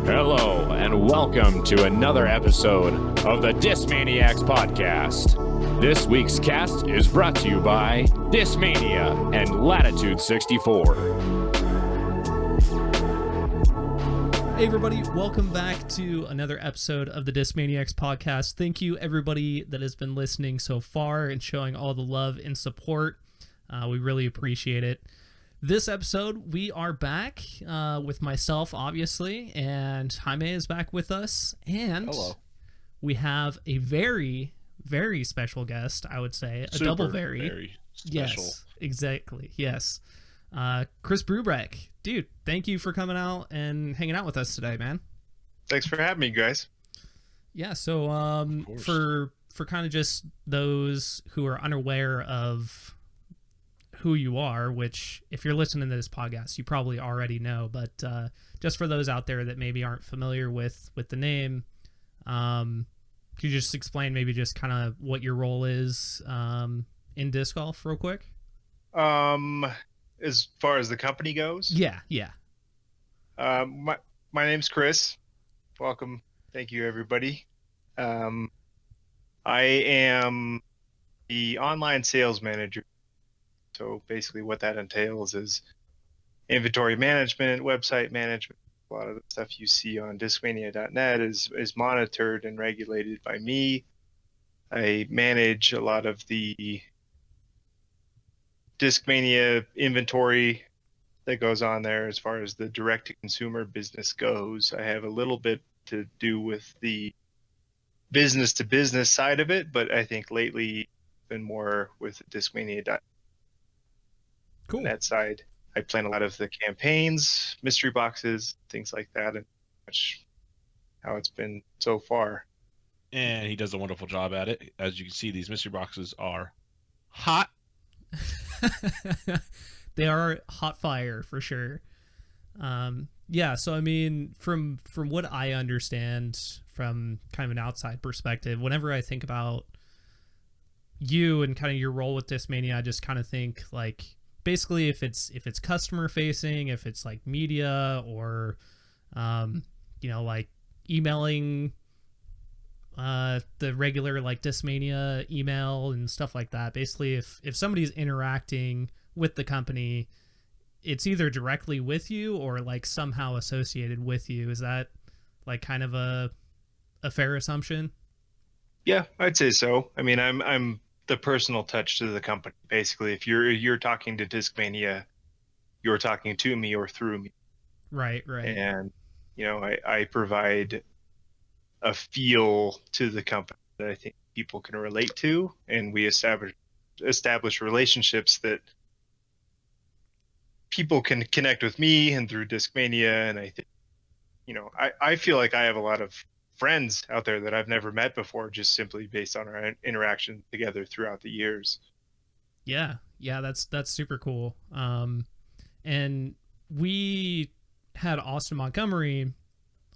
Hello, and welcome to another episode of the Discmaniacs podcast. This week's cast is brought to you by Discmania and Latitude 64. Hey everybody, welcome back to another episode of the Discmaniacs podcast. Thank you everybody that has been listening so far and showing all the love and support. We really appreciate it. This episode, we are back with myself, obviously, and Jaime is back with us. And hello. We have a very, very special guest, I would say. A double very special. Yes, exactly. Yes. Chris Brubeck. Dude, thank you for coming out and hanging out with us today, man. Thanks for having me, guys. Yeah, so for kind of just those who are unaware of who you are, which if you're listening to this podcast, you probably already know, but just for those out there that maybe aren't familiar with the name, could you just explain maybe just kind of what your role is in disc golf real quick? As far as the company goes? Yeah. My name's Chris. Welcome. Thank you, everybody. I am the online sales manager. So basically what that entails is inventory management, website management. A lot of the stuff you see on discmania.net is monitored and regulated by me. I manage a lot of the Discmania inventory that goes on there as far as the direct-to-consumer business goes. I have a little bit to do with the business-to-business side of it, but I think lately been more with Discmania.net. Cool. That side, I plan a lot of the campaigns, mystery boxes, things like that, and much how it's been so far. And he does a wonderful job at it. As you can see, these mystery boxes are hot. They are hot fire for sure. Yeah, so I mean, from what I understand from kind of an outside perspective, whenever I think about you and kind of your role with Discmania, I just kind of think like basically if it's customer facing, if it's like media or like emailing the regular like Discmania email and stuff like that. Basically if somebody's interacting with the company, it's either directly with you or like somehow associated with you. Is that like kind of a fair assumption? Yeah, I'd say so. I mean, I'm the personal touch to the company. Basically, if you're talking to Discmania, you're talking to me or through me. Right. And I provide a feel to the company that I think people can relate to, and we establish relationships that people can connect with me and through Discmania. And I think, I feel like I have a lot of friends out there that I've never met before, just simply based on our interaction together throughout the years. Yeah, that's super cool. And we had Austin Montgomery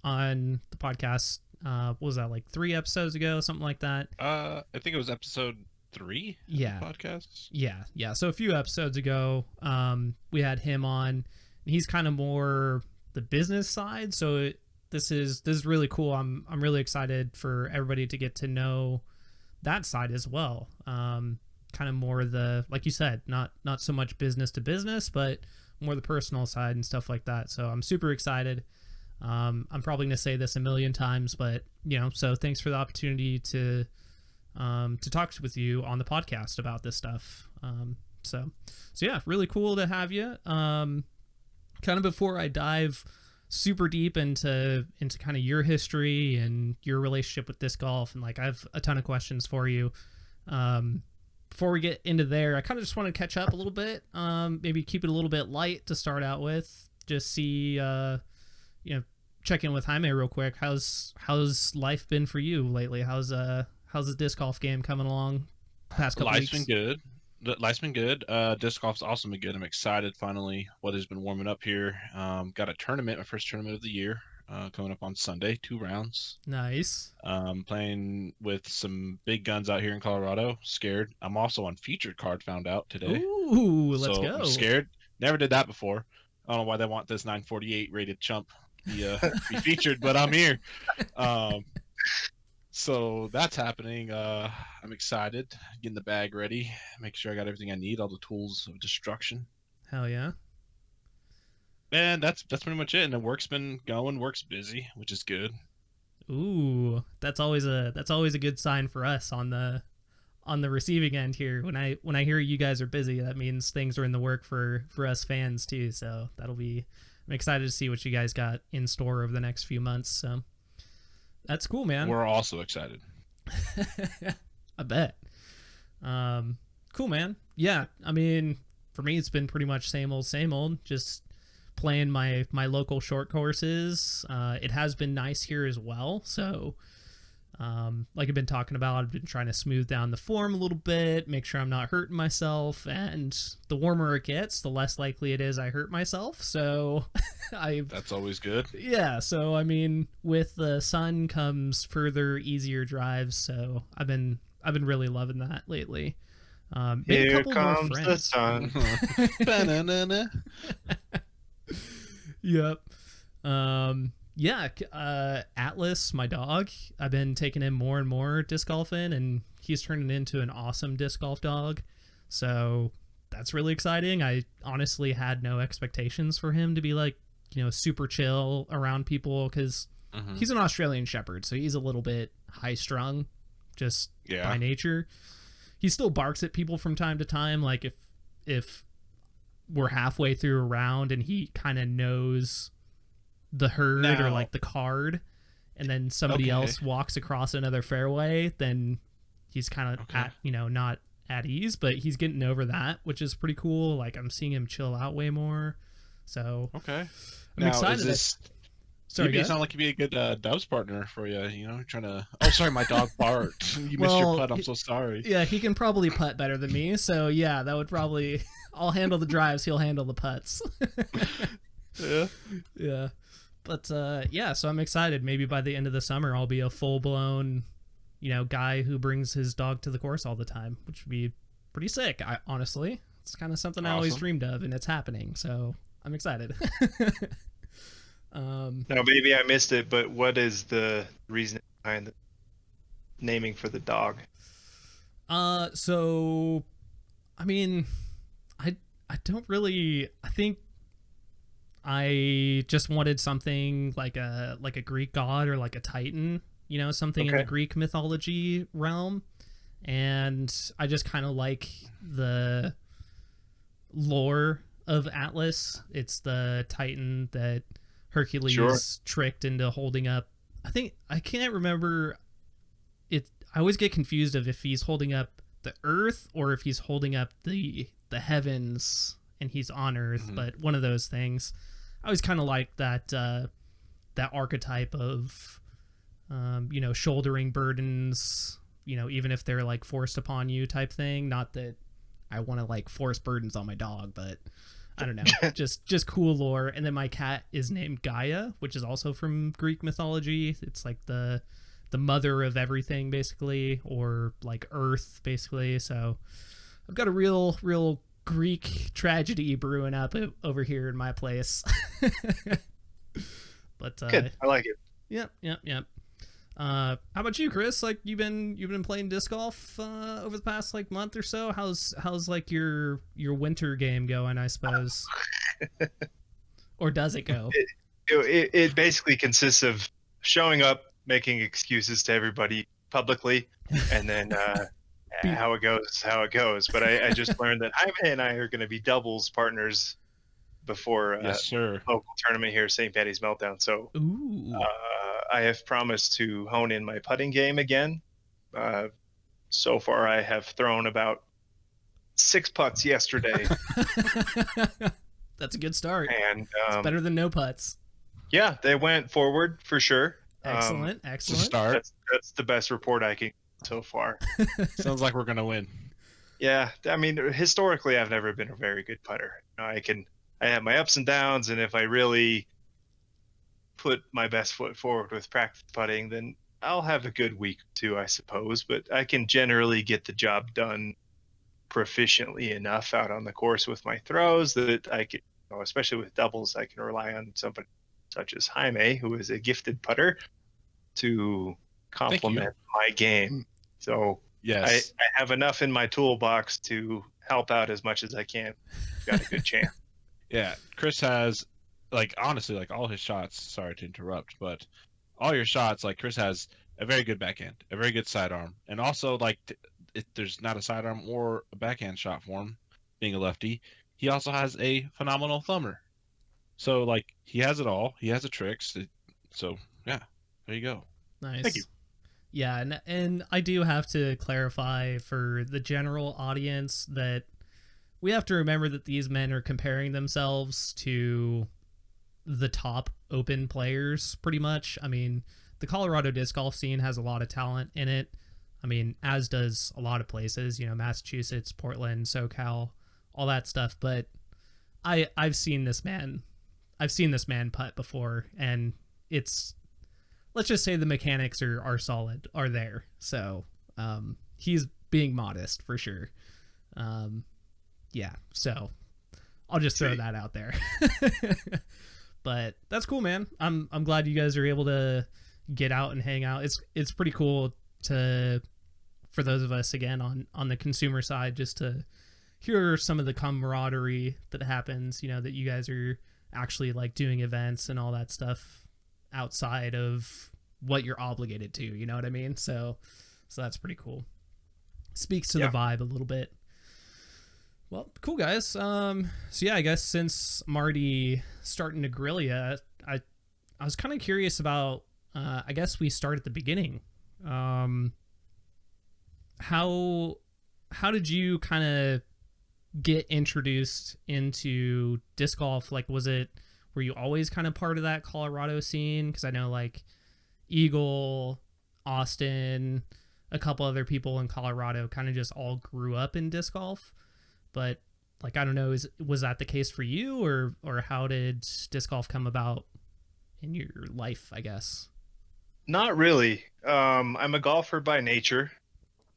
on the podcast. What was that, like 3 episodes ago, something like that? I think it was episode 3. Yeah. Of the podcast. Yeah. So a few episodes ago, we had him on. And he's kind of more the business side. So this is really cool. I'm really excited for everybody to get to know that side as well. Kind of more the, like you said, not so much business to business, but more the personal side and stuff like that. So I'm super excited. I'm probably gonna say this a million times, but so thanks for the opportunity to talk with you on the podcast about this stuff. So yeah, really cool to have you. Kind of before I dive super deep into kind of your history and your relationship with disc golf, and like I have a ton of questions for you. Before we get into there, I kind of just want to catch up a little bit. Maybe keep it a little bit light to start out with. Just see, check in with Jaime real quick. How's life been for you lately? How's the disc golf game coming along? Past couple weeks. Life's been good. Disc golf's also been good. I'm excited. Finally, weather's been warming up here. Got a tournament, my first tournament of the year, coming up on Sunday. 2 rounds. Nice. Playing with some big guns out here in Colorado. Scared. I'm also on featured card. Found out today. Ooh, let's go. I'm scared. Never did that before. I don't know why they want this 948 rated chump be featured, but I'm here. So that's happening. I'm excited, getting the bag ready, make sure I got everything I need, all the tools of destruction. Hell yeah. And that's pretty much it. And the work's been going, work's busy, which is good. Ooh, that's always a good sign for us on the receiving end here. When I hear you guys are busy, that means things are in the work for us fans too. So I'm excited to see what you guys got in store over the next few months. So that's cool, man. We're also excited. I bet. Cool, man. Yeah, I mean, for me, it's been pretty much same old. Just playing my local short courses. It has been nice here as well. So, like I've been talking about, I've been trying to smooth down the form a little bit, make sure I'm not hurting myself. And the warmer it gets, the less likely it is I hurt myself. So, That's always good. Yeah. So, I mean, with the sun comes further, easier drives. So I've been really loving that lately. Made Here a couple more comes the friends. sun. Ba-na-na-na. Yep. Atlas, my dog, I've been taking him more and more disc golfing, and he's turning into an awesome disc golf dog. So that's really exciting. I honestly had no expectations for him to be like, super chill around people, because he's an Australian Shepherd, so he's a little bit high strung just by nature. He still barks at people from time to time, like if we're halfway through a round and he kind of knows the herd or like the card, and then somebody else walks across another fairway, then he's kind of at, not at ease, but he's getting over that, which is pretty cool. Like, I'm seeing him chill out way more. So I'm excited. Sorry, you sound like you'd be a good Dubs partner for you. Trying to. Oh, sorry, my dog barked. You missed your putt. I'm so sorry. Yeah, he can probably putt better than me. So yeah, that would probably. I'll handle the drives. He'll handle the putts. Yeah. But so I'm excited. Maybe by the end of the summer, I'll be a full blown, guy who brings his dog to the course all the time, which would be pretty sick. Honestly, it's kind of something I always dreamed of, and it's happening. So I'm excited. Now, maybe I missed it, but what is the reason behind the naming for the dog? So, I mean, I don't really. I think I just wanted something like a Greek god or like a Titan, something in the Greek mythology realm, and I just kind of like the lore of Atlas. It's the Titan that Hercules tricked into holding up. I can't remember it. I always get confused of if he's holding up the earth or if he's holding up the heavens and he's on earth, but one of those things. I always kind of like that archetype of shouldering burdens, even if they're like forced upon you type thing. Not that I want to like force burdens on my dog, but I don't know, just cool lore. And then my cat is named Gaia, which is also from Greek mythology. It's like the mother of everything, basically, or like Earth, basically. So I've got a real Greek tragedy brewing up over here in my place. But good, I like it. Yep. How about you, Chris? Like, you've been playing disc golf over the past like month or so. How's like your winter game going, I suppose? Or does it go? It basically consists of showing up, making excuses to everybody publicly, and then how it goes. But I just learned that Jaime and I are going to be doubles partners before local tournament here, St. Patty's Meltdown. So I have promised to hone in my putting game again. So far, I have thrown about 6 putts yesterday. That's a good start. And it's better than no putts. Yeah, they went forward for sure. Excellent. Start. That's the best report I can so far. Sounds like we're gonna win. Yeah, I mean, historically, I've never been a very good putter. I have my ups and downs, and if I really put my best foot forward with practice putting, then I'll have a good week or two, I suppose. But I can generally get the job done proficiently enough out on the course with my throws that I can, especially with doubles, I can rely on somebody such as Jaime, who is a gifted putter, to complement my game. So Yes. I have enough in my toolbox to help out as much as I can. Got a good chance. Yeah, Chris has, like, honestly, like, all his shots, sorry to interrupt, but all your shots, like, Chris has a very good backhand, a very good sidearm, and also, like, if there's not a sidearm or a backhand shot for him, being a lefty, he also has a phenomenal thumber. So, like, he has it all. He has the tricks. So, yeah, there you go. Nice. Thank you. Yeah, and I do have to clarify for the general audience that we have to remember that these men are comparing themselves to the top open players, pretty much. I mean, the Colorado disc golf scene has a lot of talent in it. I mean, as does a lot of places, you know, Massachusetts, Portland, SoCal, all that stuff. But I've seen this man putt before, and it's, let's just say the mechanics are solid, are there. So he's being modest for sure. Yeah, so I'll just throw that out there. But that's cool, man. I'm glad you guys are able to get out and hang out. It's pretty cool for those of us, again, on the consumer side, just to hear some of the camaraderie that happens, you know, that you guys are actually like doing events and all that stuff outside of what you're obligated to, you know what I mean? So that's pretty cool. Speaks to the vibe a little bit. Well, cool, guys. So yeah, I guess since I'm already starting to grill you, I was kind of curious about, I guess we start at the beginning. How did you kind of get introduced into disc golf? Like, were you always kind of part of that Colorado scene? Because I know like Eagle, Austin, a couple other people in Colorado kind of just all grew up in disc golf. But like, I don't know, was that the case for you, or how did disc golf come about in your life, I guess? Not really. I'm a golfer by nature.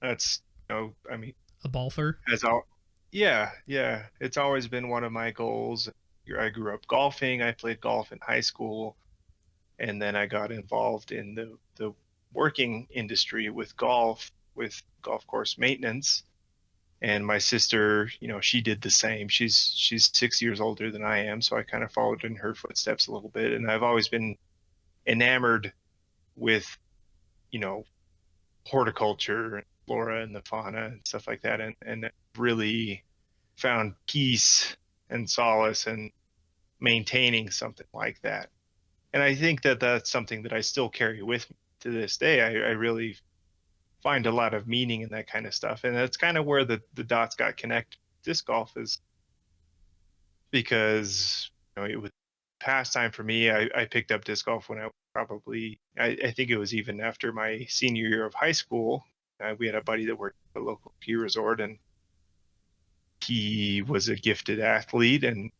That's, I mean, A golfer? Yeah. It's always been one of my goals. I grew up golfing. I played golf in high school, and then I got involved in the working industry with golf course maintenance. And my sister, she did the same. She's 6 years older than I am, so I kind of followed in her footsteps a little bit. And I've always been enamored with, horticulture and flora and the fauna and stuff like that, and really found peace and solace in maintaining something like that. And I think that that's something that I still carry with me to this day. I really find a lot of meaning in that kind of stuff, and that's kind of where the dots got connected. Disc golf is because it was pastime for me. I picked up disc golf when I probably I think it was even after my senior year of high school. We had a buddy that worked at a local ski resort, and he was a gifted athlete, and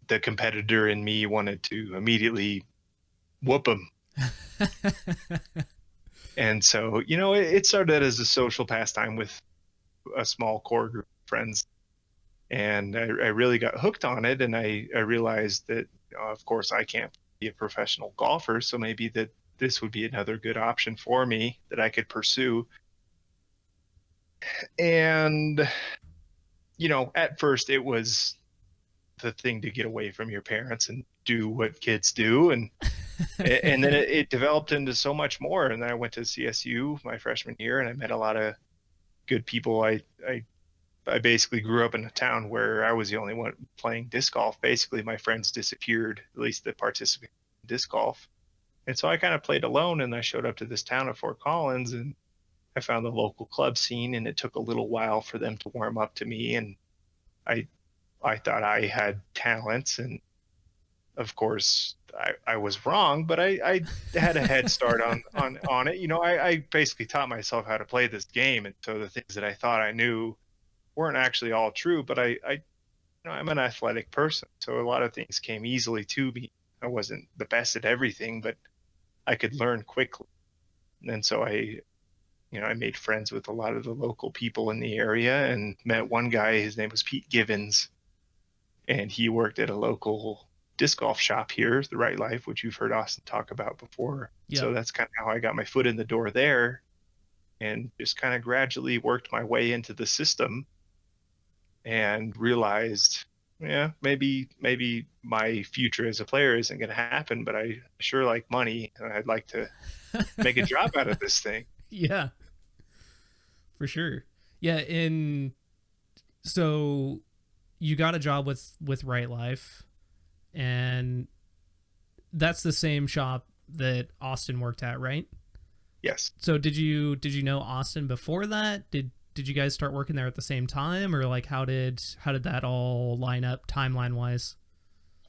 the competitor in me wanted to immediately whoop him. And so, it started as a social pastime with a small core group of friends. And I really got hooked on it. And I realized that, of course, I can't be a professional golfer. So maybe that this would be another good option for me that I could pursue. And, at first it was the thing to get away from your parents and do what kids do. And and then it developed into so much more. And then I went to CSU my freshman year, and I met a lot of good people. I basically grew up in a town where I was the only one playing disc golf. Basically, my friends disappeared, at least that participated in disc golf. And so I kind of played alone, and I showed up to this town of Fort Collins, and I found the local club scene, and it took a little while for them to warm up to me. And I thought I had talents, and of course I was wrong, but I had a head start on it. I basically taught myself how to play this game. And so the things that I thought I knew weren't actually all true, but I'm an athletic person. So a lot of things came easily to me. I wasn't the best at everything, but I could learn quickly. And so I made friends with a lot of the local people in the area, and met one guy. His name was Pete Givens, and he worked at a local disc golf shop here, the Right Life, which you've heard Austin talk about before. Yeah. So that's kind of how I got my foot in the door there, and just kind of gradually worked my way into the system and realized, yeah, maybe my future as a player isn't going to happen, but I sure like money, and I'd like to make a job out of this thing. Yeah, for sure. Yeah, so you got a job with Right Life, and that's the same shop that Austin worked at, right? Yes. So did you know Austin before that? Did you guys start working there at the same time, or like how did that all line up timeline wise?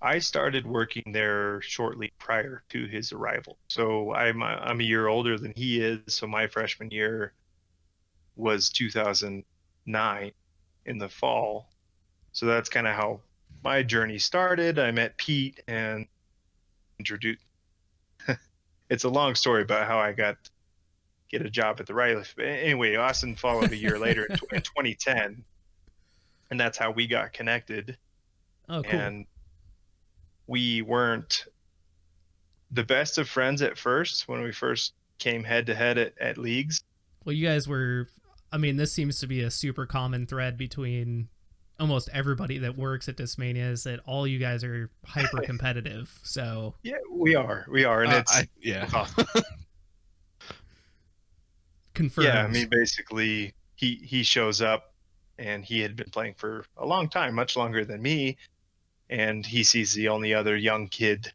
I started working there shortly prior to his arrival. So I'm a year older than he is. So my freshman year was 2009 in the fall. So that's kind of how my journey started. I met Pete and introduced. It's a long story about how I get a job at the Right Life. But anyway, Austin followed a year later in 2010, and that's how we got connected. Oh, cool. And we weren't the best of friends at first when we first came head to head at leagues. Well, you guys were, I mean, this seems to be a super common thread between almost everybody that works at Discmania, is that all you guys are hyper competitive. So Yeah, we are, and it's confirmed. Yeah, I mean, basically, he shows up, and he had been playing for a long time, much longer than me, and he sees the only other young kid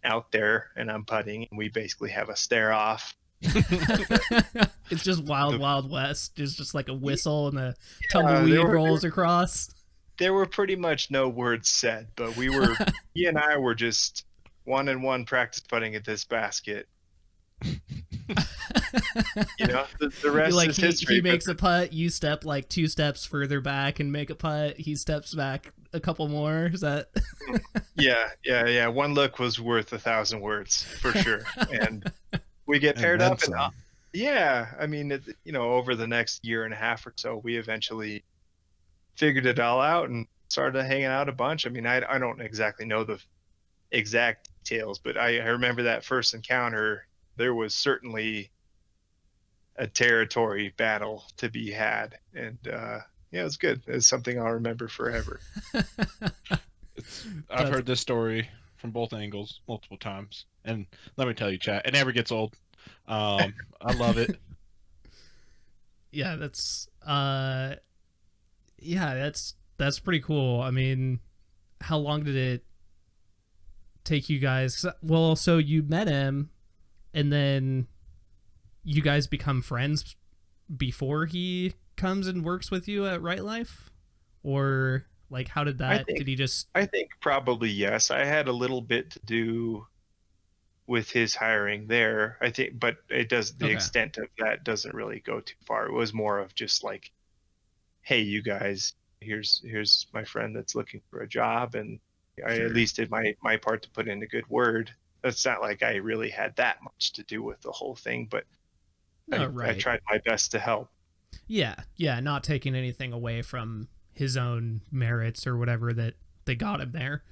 out there, and I'm putting, and we basically have a stare off. It's just wild west. It's just like a whistle and a tumbleweed rolls across. There were pretty much no words said, but he and I were just 1-on-1 practice putting at this basket. The rest is history. He makes a putt, you step like 2 steps further back and make a putt. He steps back a couple more. Is that? Yeah. One look was worth 1,000 words for sure. And we get paired up, and I mean, over the next year and a half or so, we eventually figured it all out and started hanging out a bunch. I mean, I don't exactly know the exact details, but I remember that first encounter. There was certainly a territory battle to be had, and it was good. It's something I'll remember forever. I've heard this story from both angles multiple times, and let me tell you, chat, it never gets old. I love it. Yeah, that's pretty cool. I mean, how long did it take you guys? Well, so you met him, and then you guys become friends before he comes and works with you at Right Life? Or like, how did that, I think probably yes. I had a little bit to do with his hiring there, I think, but the extent of that doesn't really go too far. It was more of just like, hey, you guys, here's my friend that's looking for a job, and I at least did my part to put in a good word. It's not like I really had that much to do with the whole thing, but I tried my best to help. Yeah, not taking anything away from his own merits or whatever that they got him there.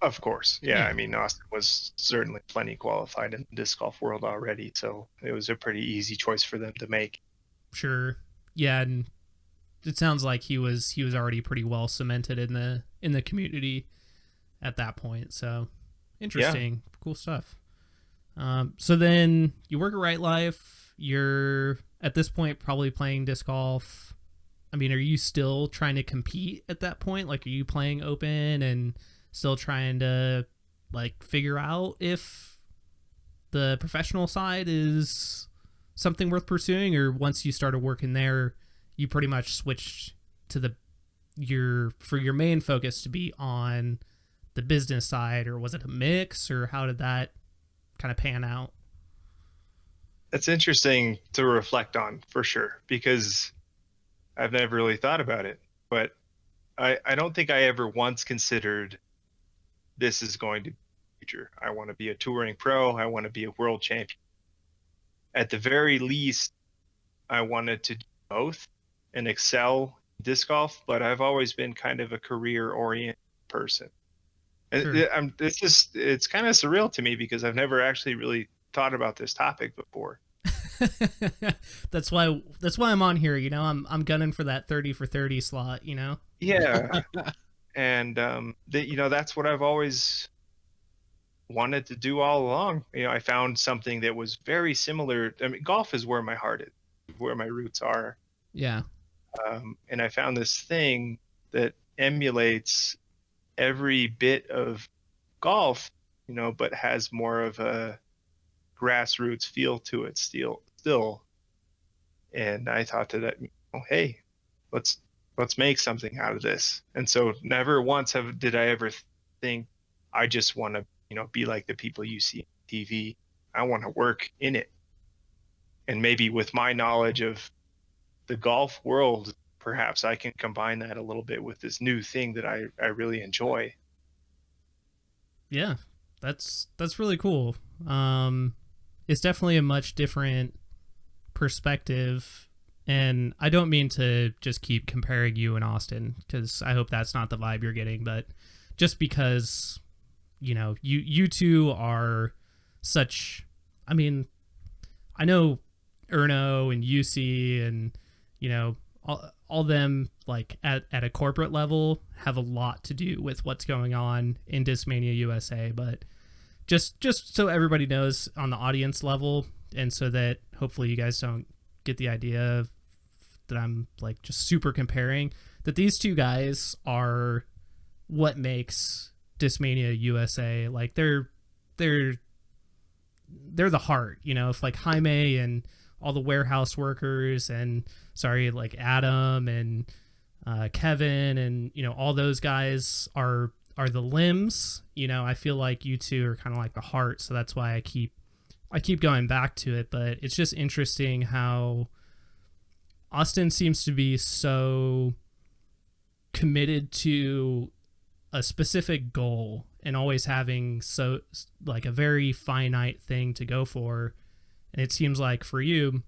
Of course. Yeah. I mean, Austin was certainly plenty qualified in the disc golf world already, so it was a pretty easy choice for them to make. Sure. Yeah, and it sounds like he was already pretty well cemented in the community at that point. So interesting. Yeah. Cool stuff. So then you work at Right Life. You're at this point probably playing disc golf. I mean, are you still trying to compete at that point? Like, are you playing open and still trying to like figure out if the professional side is something worth pursuing, or once you started working there, you pretty much switched to your main focus to be on the business side, or was it a mix, or how did that kind of pan out? That's interesting to reflect on for sure, because I've never really thought about it, but I don't think I ever once considered this is going to be the future. I want to be a touring pro. I want to be a world champion. At the very least, I wanted to do both and excel in disc golf, but I've always been kind of a career-oriented person. And Sure. it's kind of surreal to me because I've never actually really thought about this topic before. That's why I'm on here, you know. I'm gunning for that 30 for 30 slot, you know. Yeah. And that's what I've always wanted to do all along. I found something that was very similar. I mean, golf is where my heart is, where my roots are. Yeah. And I found this thing that emulates every bit of golf, but has more of a grassroots feel to it still. And I thought that, hey, let's make something out of this. And so never once did I ever think I just want to, be like the people you see on TV. I want to work in it. And maybe with my knowledge of the golf world, perhaps I can combine that a little bit with this new thing that I really enjoy. Yeah. That's really cool. It's definitely a much different perspective, and I don't mean to just keep comparing you and Austin, because I hope that's not the vibe you're getting, but just because you two are such, I mean, I know Erno and UC and all them, like at a corporate level, have a lot to do with what's going on in Discmania USA, but just so everybody knows on the audience level, and so that hopefully you guys don't get the idea that I'm like just super comparing, that these two guys are what makes Discmania USA. Like they're the heart, if like Jaime and all the warehouse workers and like Adam and Kevin and all those guys are the limbs. I feel like you two are kind of like the heart, so that's why I keep going back to it. But it's just interesting how Austin seems to be so committed to a specific goal and always having so like a very finite thing to go for. And it seems like for you,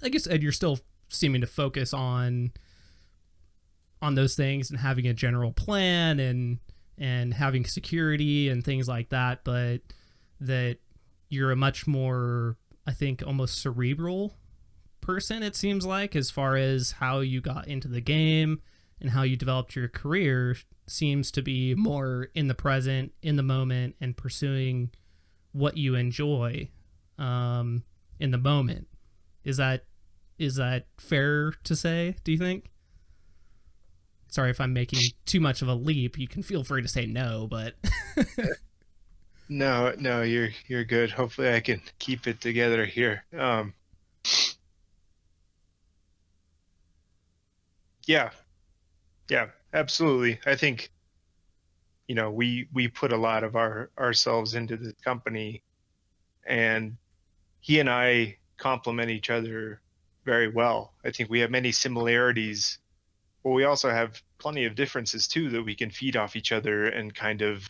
like I said, you're still seeming to focus on those things and having a general plan and having security and things like that, but that you're a much more, I think, almost cerebral person, it seems like, as far as how you got into the game and how you developed your career, seems to be more in the present, in the moment, and pursuing what you enjoy in the moment. Is that fair to say, do you think? Sorry if I'm making too much of a leap. You can feel free to say no, but No, you're good. Hopefully I can keep it together here. Yeah, absolutely. I think, we put a lot of ourselves into this company, and he and I complement each other very well. I think we have many similarities, but we also have plenty of differences too that we can feed off each other, and kind of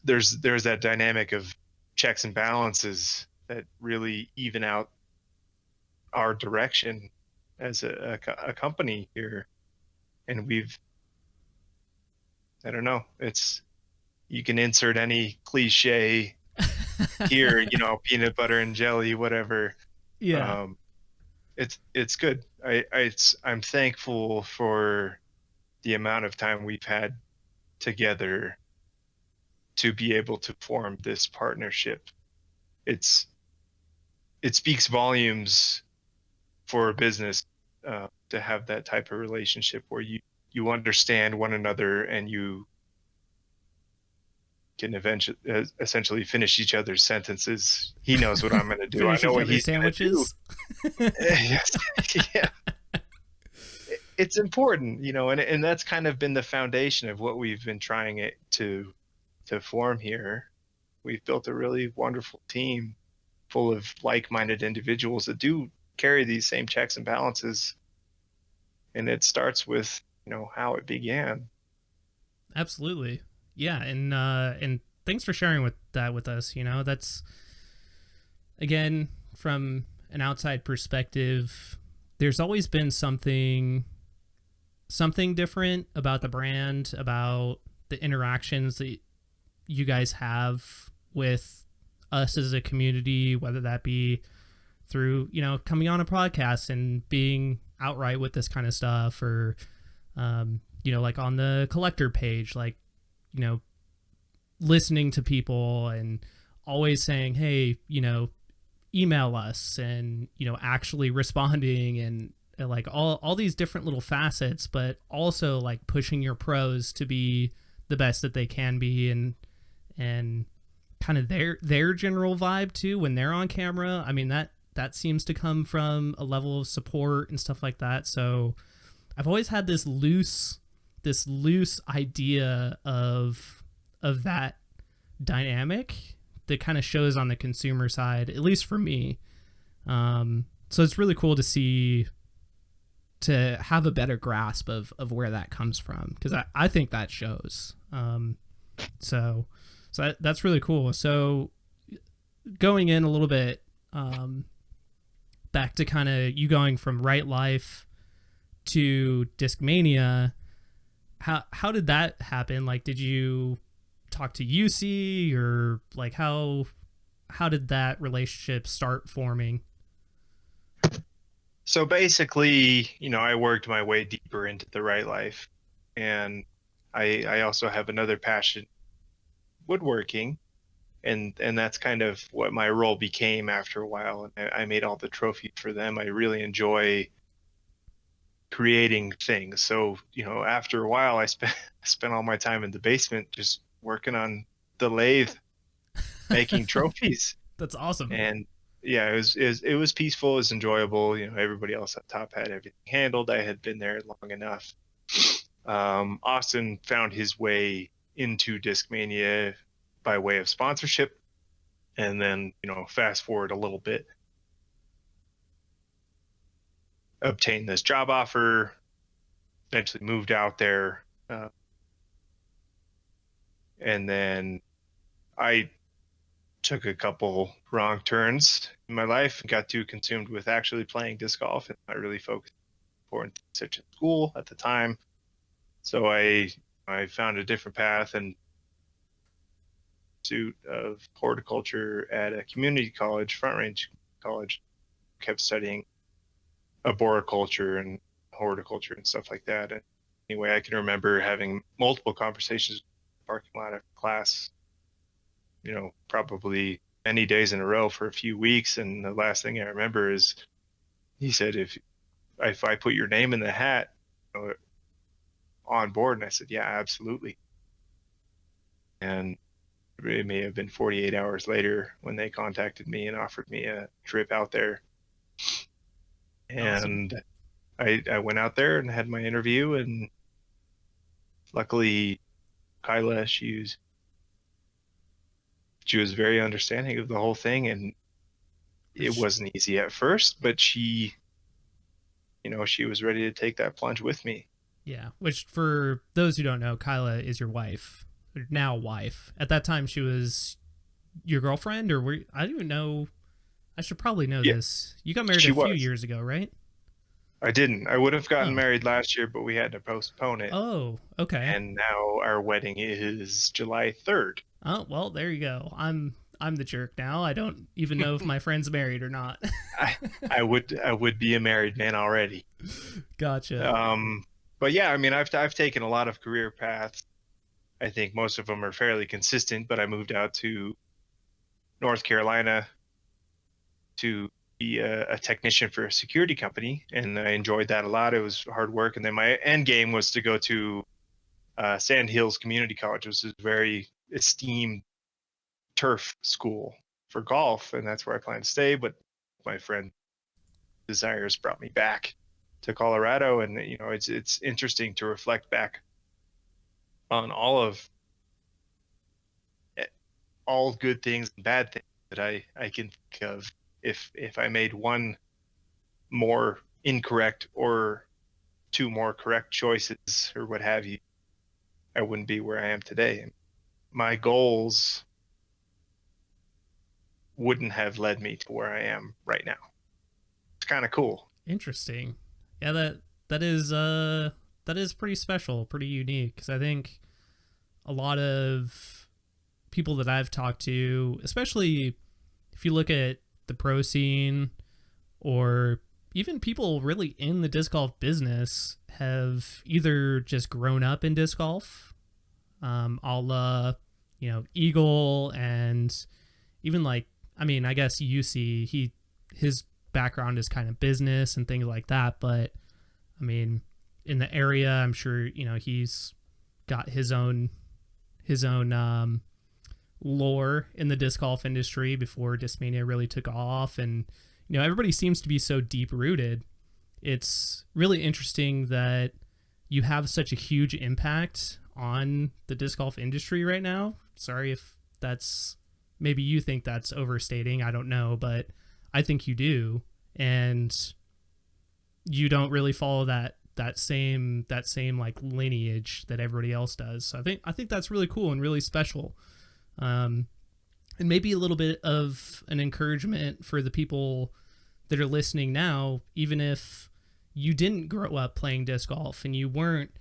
there's that dynamic of checks and balances that really even out our direction as a company here. And I don't know, you can insert any cliche here, peanut butter and jelly, whatever. yeah. It's good. I'm thankful for the amount of time we've had together to be able to form this partnership. It speaks volumes for a business to have that type of relationship where you understand one another and you can essentially finish each other's sentences. He knows what I'm going to do. Finish I know each what other's he's sandwiches. Yes. Yeah. It's important, and that's kind of been the foundation of what we've been trying to form here. We've built a really wonderful team full of like-minded individuals that do carry these same checks and balances. And it starts with, how it began. Absolutely. Yeah, and thanks for sharing with us. That's, again, from an outside perspective, there's always been something something different about the brand, about the interactions that you guys have with us as a community, whether that be through, you know, coming on a podcast and being outright with this kind of stuff, or, you know, like on the collector page, like, you know, listening to people and always saying, hey, you know, email us, and, you know, actually responding, and like all these different little facets, but also like pushing your pros to be the best that they can be, and kind of their general vibe too when they're on camera. I mean, that seems to come from a level of support and stuff like that. So I've always had this loose idea of that dynamic that kind of shows on the consumer side, at least for me. So it's really cool to have a better grasp of where that comes from, because I think that shows. So that's really cool. So going in a little bit, back to kind of you going from Right Life to Discmania, how did that happen? Like, did you talk to UC, or like how did that relationship start forming? So basically, you know, I worked my way deeper into the Right Life, and I also have another passion, woodworking, and that's kind of what my role became after a while. And I made all the trophies for them. I really enjoy creating things. So, you know, after a while, I spent all my time in the basement just working on the lathe, making trophies. That's awesome. And yeah, it was peaceful, it was enjoyable. You know, everybody else at top had everything handled. I had been there long enough. Austin found his way into Discmania by way of sponsorship, and then, you know, fast forward a little bit, obtained this job offer, eventually moved out there, and then I took a couple wrong turns in my life and got too consumed with actually playing disc golf and not really focused on important things such as school at the time. So I found a different path and pursuit of horticulture at a community college, Front Range College. Kept studying arboriculture and horticulture and stuff like that. And anyway, I can remember having multiple conversations in the parking lot of class, you know, probably many days in a row for a few weeks. And the last thing I remember is he said, if I put your name in the hat, you know, on board. And I said, yeah, absolutely. And it may have been 48 hours later when they contacted me and offered me a trip out there. And awesome. I went out there and had my interview, and luckily Kyla, she was very understanding of the whole thing, and it wasn't easy at first, but she, you know, she was ready to take that plunge with me. Yeah, which for those who don't know, Kyla is your wife, now wife. At that time, she was your girlfriend, or I don't even know. I should probably know this. You got married a few years ago, right? I didn't. I would have gotten married last year, but we had to postpone it. Oh, okay. And now our wedding is July 3rd. Oh, well, there you go. I'm the jerk now. I don't even know if my friend's married or not. I would be a married man already. Gotcha. But yeah, I mean, I've taken a lot of career paths. I think most of them are fairly consistent, but I moved out to North Carolina to be a technician for a security company, and I enjoyed that a lot. It was hard work, and then my end game was to go to Sand Hills Community College, which is a very esteemed turf school for golf, and that's where I plan to stay. But my friend desires brought me back to Colorado, and you know, it's interesting to reflect back on all good things and bad things that I can think of. If I made one more incorrect or two more correct choices or what have you, I wouldn't be where I am today. My goals wouldn't have led me to where I am right now. It's kind of cool. Interesting. Yeah, that is is pretty special, pretty unique, because I think a lot of people that I've talked to, especially if you look at the pro scene or even people really in the disc golf business, have either just grown up in disc golf, a la, Eagle, and even like, I mean, I guess UC, his background is kind of business and things like that, but I mean, in the area, I'm sure, he's got his own lore in the disc golf industry before Discmania really took off. And, everybody seems to be so deep rooted. It's really interesting that you have such a huge impact on the disc golf industry right now. Sorry if maybe you think that's overstating. I don't know, but I think you do. And you don't really follow that same like lineage that everybody else does. So I think that's really cool and really special. And maybe a little bit of an encouragement for the people that are listening now, even if you didn't grow up playing disc golf and you weren't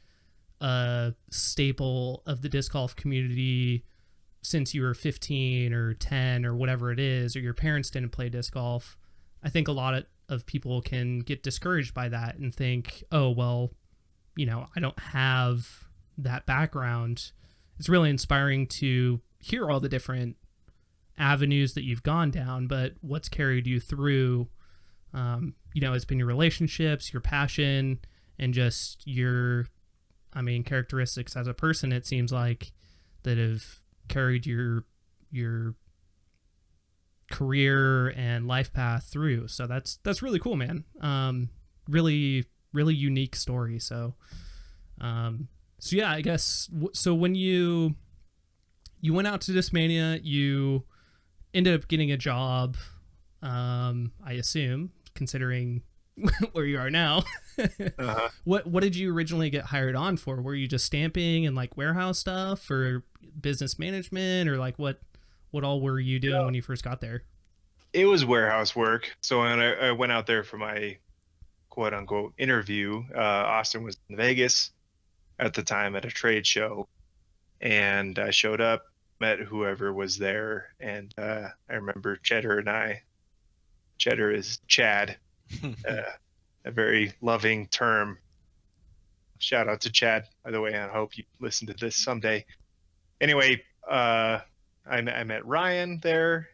a staple of the disc golf community since you were 15 or 10 or whatever it is, or your parents didn't play disc golf. I think a lot of people can get discouraged by that and think, oh, well, I don't have that background. It's really inspiring to hear all the different avenues that you've gone down, but what's carried you through, it's been your relationships, your passion, and just your, characteristics as a person, it seems like, that have carried your career and life path through. So that's really cool, man. Really, really unique story. So yeah, I guess, so when you went out to Discmania, you ended up getting a job, I assume, considering where you are now. Uh-huh. What did you originally get hired on for? Were you just stamping and like warehouse stuff, or business management, or like what all were you doing when you first got there? It was warehouse work. So when I went out there for my quote unquote interview, Austin was in Vegas at the time at a trade show, and I showed up, met whoever was there, and I remember Cheddar is Chad, a very loving term. Shout out to Chad, by the way. I hope you listen to this someday. Anyway, I met Ryan there.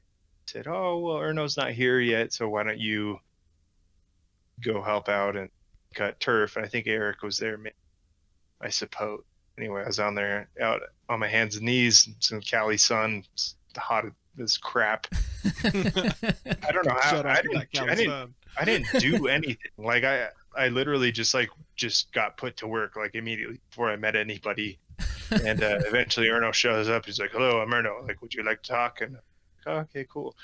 Said, oh, well, Erno's not here yet, so why don't you go help out and cut turf? And I think Eric was there, I suppose. Anyway, I was out on my hands and knees. Some Cali sun, hot as crap. I don't know how. I didn't do anything. Like I literally just got put to work like immediately before I met anybody. And eventually Erno shows up. He's like, hello, I'm Erno. Like, would you like to talk? And I'm like, okay, cool.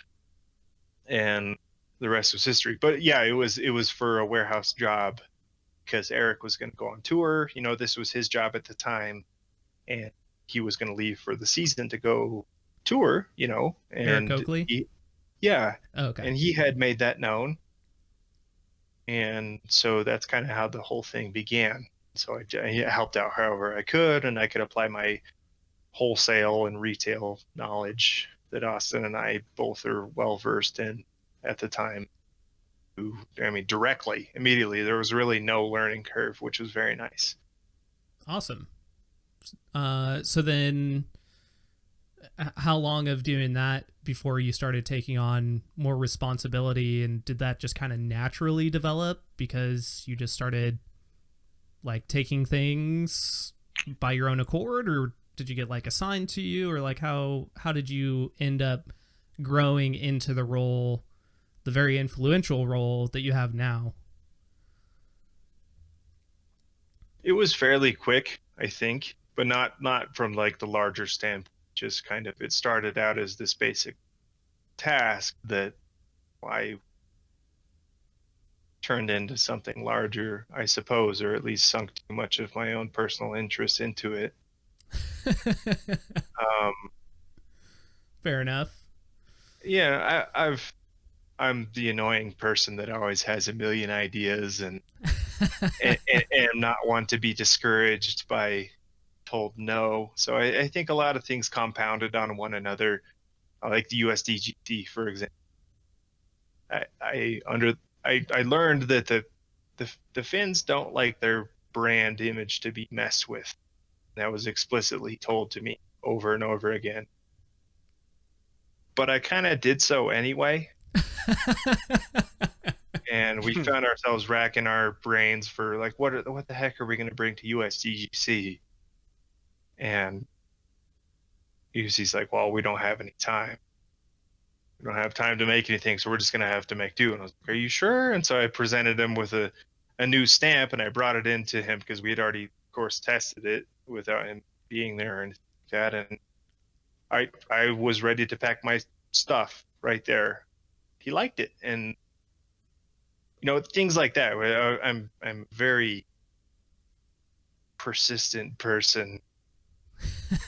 And the rest was history. But yeah, it was for a warehouse job because Eric was going to go on tour. This was his job at the time, and he was going to leave for the season to go tour, and Eric Oakley? Yeah. Oh, okay. And he had made that known. And so that's kind of how the whole thing began. So I helped out however I could, and I could apply my wholesale and retail knowledge that Austin and I both are well versed in at the time. Directly, immediately. There was really no learning curve, which was very nice. Awesome. So then how long of doing that before you started taking on more responsibility, and did that just kind of naturally develop because you just started like taking things by your own accord, or did you get like assigned to you, or like how did you end up growing into the role, the very influential role that you have now? It was fairly quick, I think, but not from like the larger standpoint. Just kind of, it started out as this basic task that I turned into something larger, I suppose, or at least sunk too much of my own personal interest into it. Fair enough. Yeah, I'm the annoying person that always has a million ideas and I'm not one to be discouraged by told no. So I think a lot of things compounded on one another, like the USDGC, for example. I learned that the Finns don't like their brand image to be messed with. That was explicitly told to me over and over again. But I kind of did so anyway. And we found ourselves racking our brains for like, what the heck are we going to bring to USDGC? And UC's like, well, we don't have any time. We don't have time to make anything, so we're just going to have to make do. And I was like, are you sure? And so I presented him with a new stamp, and I brought it in to him because we had already, of course, tested it without him being there and that. And I was ready to pack my stuff right there. He liked it. And, things like that. I'm a very persistent person.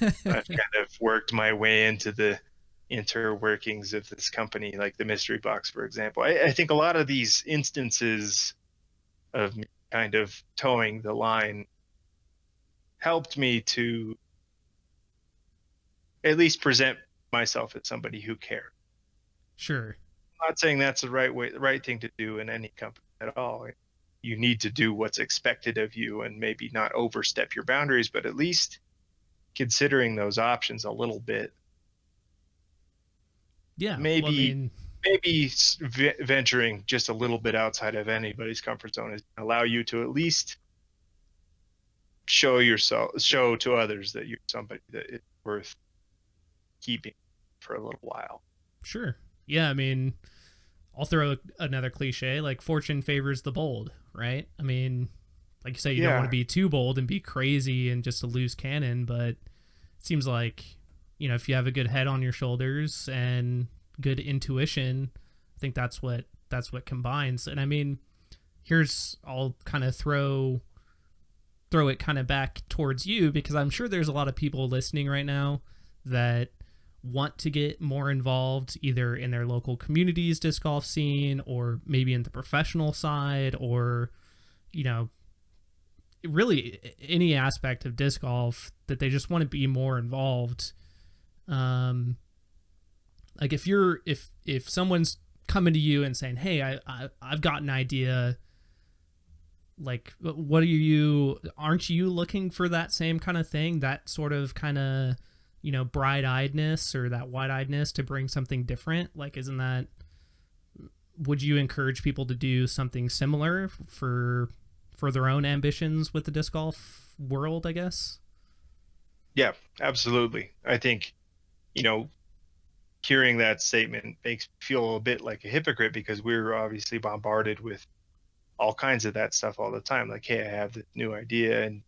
I've kind of worked my way into the inner workings of this company, like the mystery box, for example. I think a lot of these instances of me kind of towing the line helped me to at least present myself as somebody who cared. Sure. I'm not saying that's the right thing to do in any company at all. You need to do what's expected of you and maybe not overstep your boundaries, but at least considering those options a little bit. Yeah. Maybe venturing just a little bit outside of anybody's comfort zone is allow you to at least show to others that you're somebody that is worth keeping for a little while. Sure. Yeah. I mean, I'll throw another cliche, like fortune favors the bold, right? I mean, like you say, you don't want to be too bold and be crazy and just a loose cannon, but it seems like, if you have a good head on your shoulders and good intuition, I think that's what combines. And I mean, I'll kind of throw it kind of back towards you, because I'm sure there's a lot of people listening right now that want to get more involved either in their local community's disc golf scene or maybe in the professional side, or, really any aspect of disc golf that they just want to be more involved. Like if someone's coming to you and saying, hey, I've got an idea, like, aren't you looking for that same kind of thing, that sort of kind of, bright-eyedness or that wide-eyedness to bring something different? Like, would you encourage people to do something similar for their own ambitions with the disc golf world, I guess? Yeah, absolutely. I think, hearing that statement makes me feel a bit like a hypocrite, because we're obviously bombarded with all kinds of that stuff all the time. Like, hey, I have this new idea. And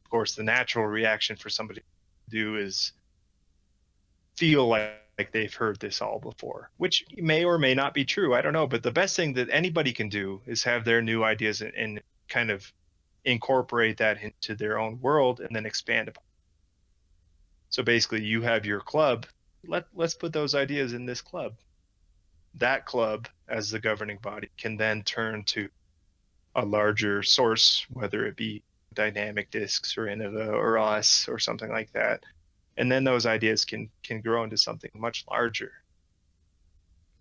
of course, the natural reaction for somebody to do is feel like they've heard this all before, which may or may not be true. I don't know. But the best thing that anybody can do is have their new ideas and kind of incorporate that into their own world and then expand upon it. So basically, you have your club. Let's put those ideas in this club. That club, as the governing body, can then turn to a larger source, whether it be Dynamic Discs or Innova or us or something like that. And then those ideas can grow into something much larger.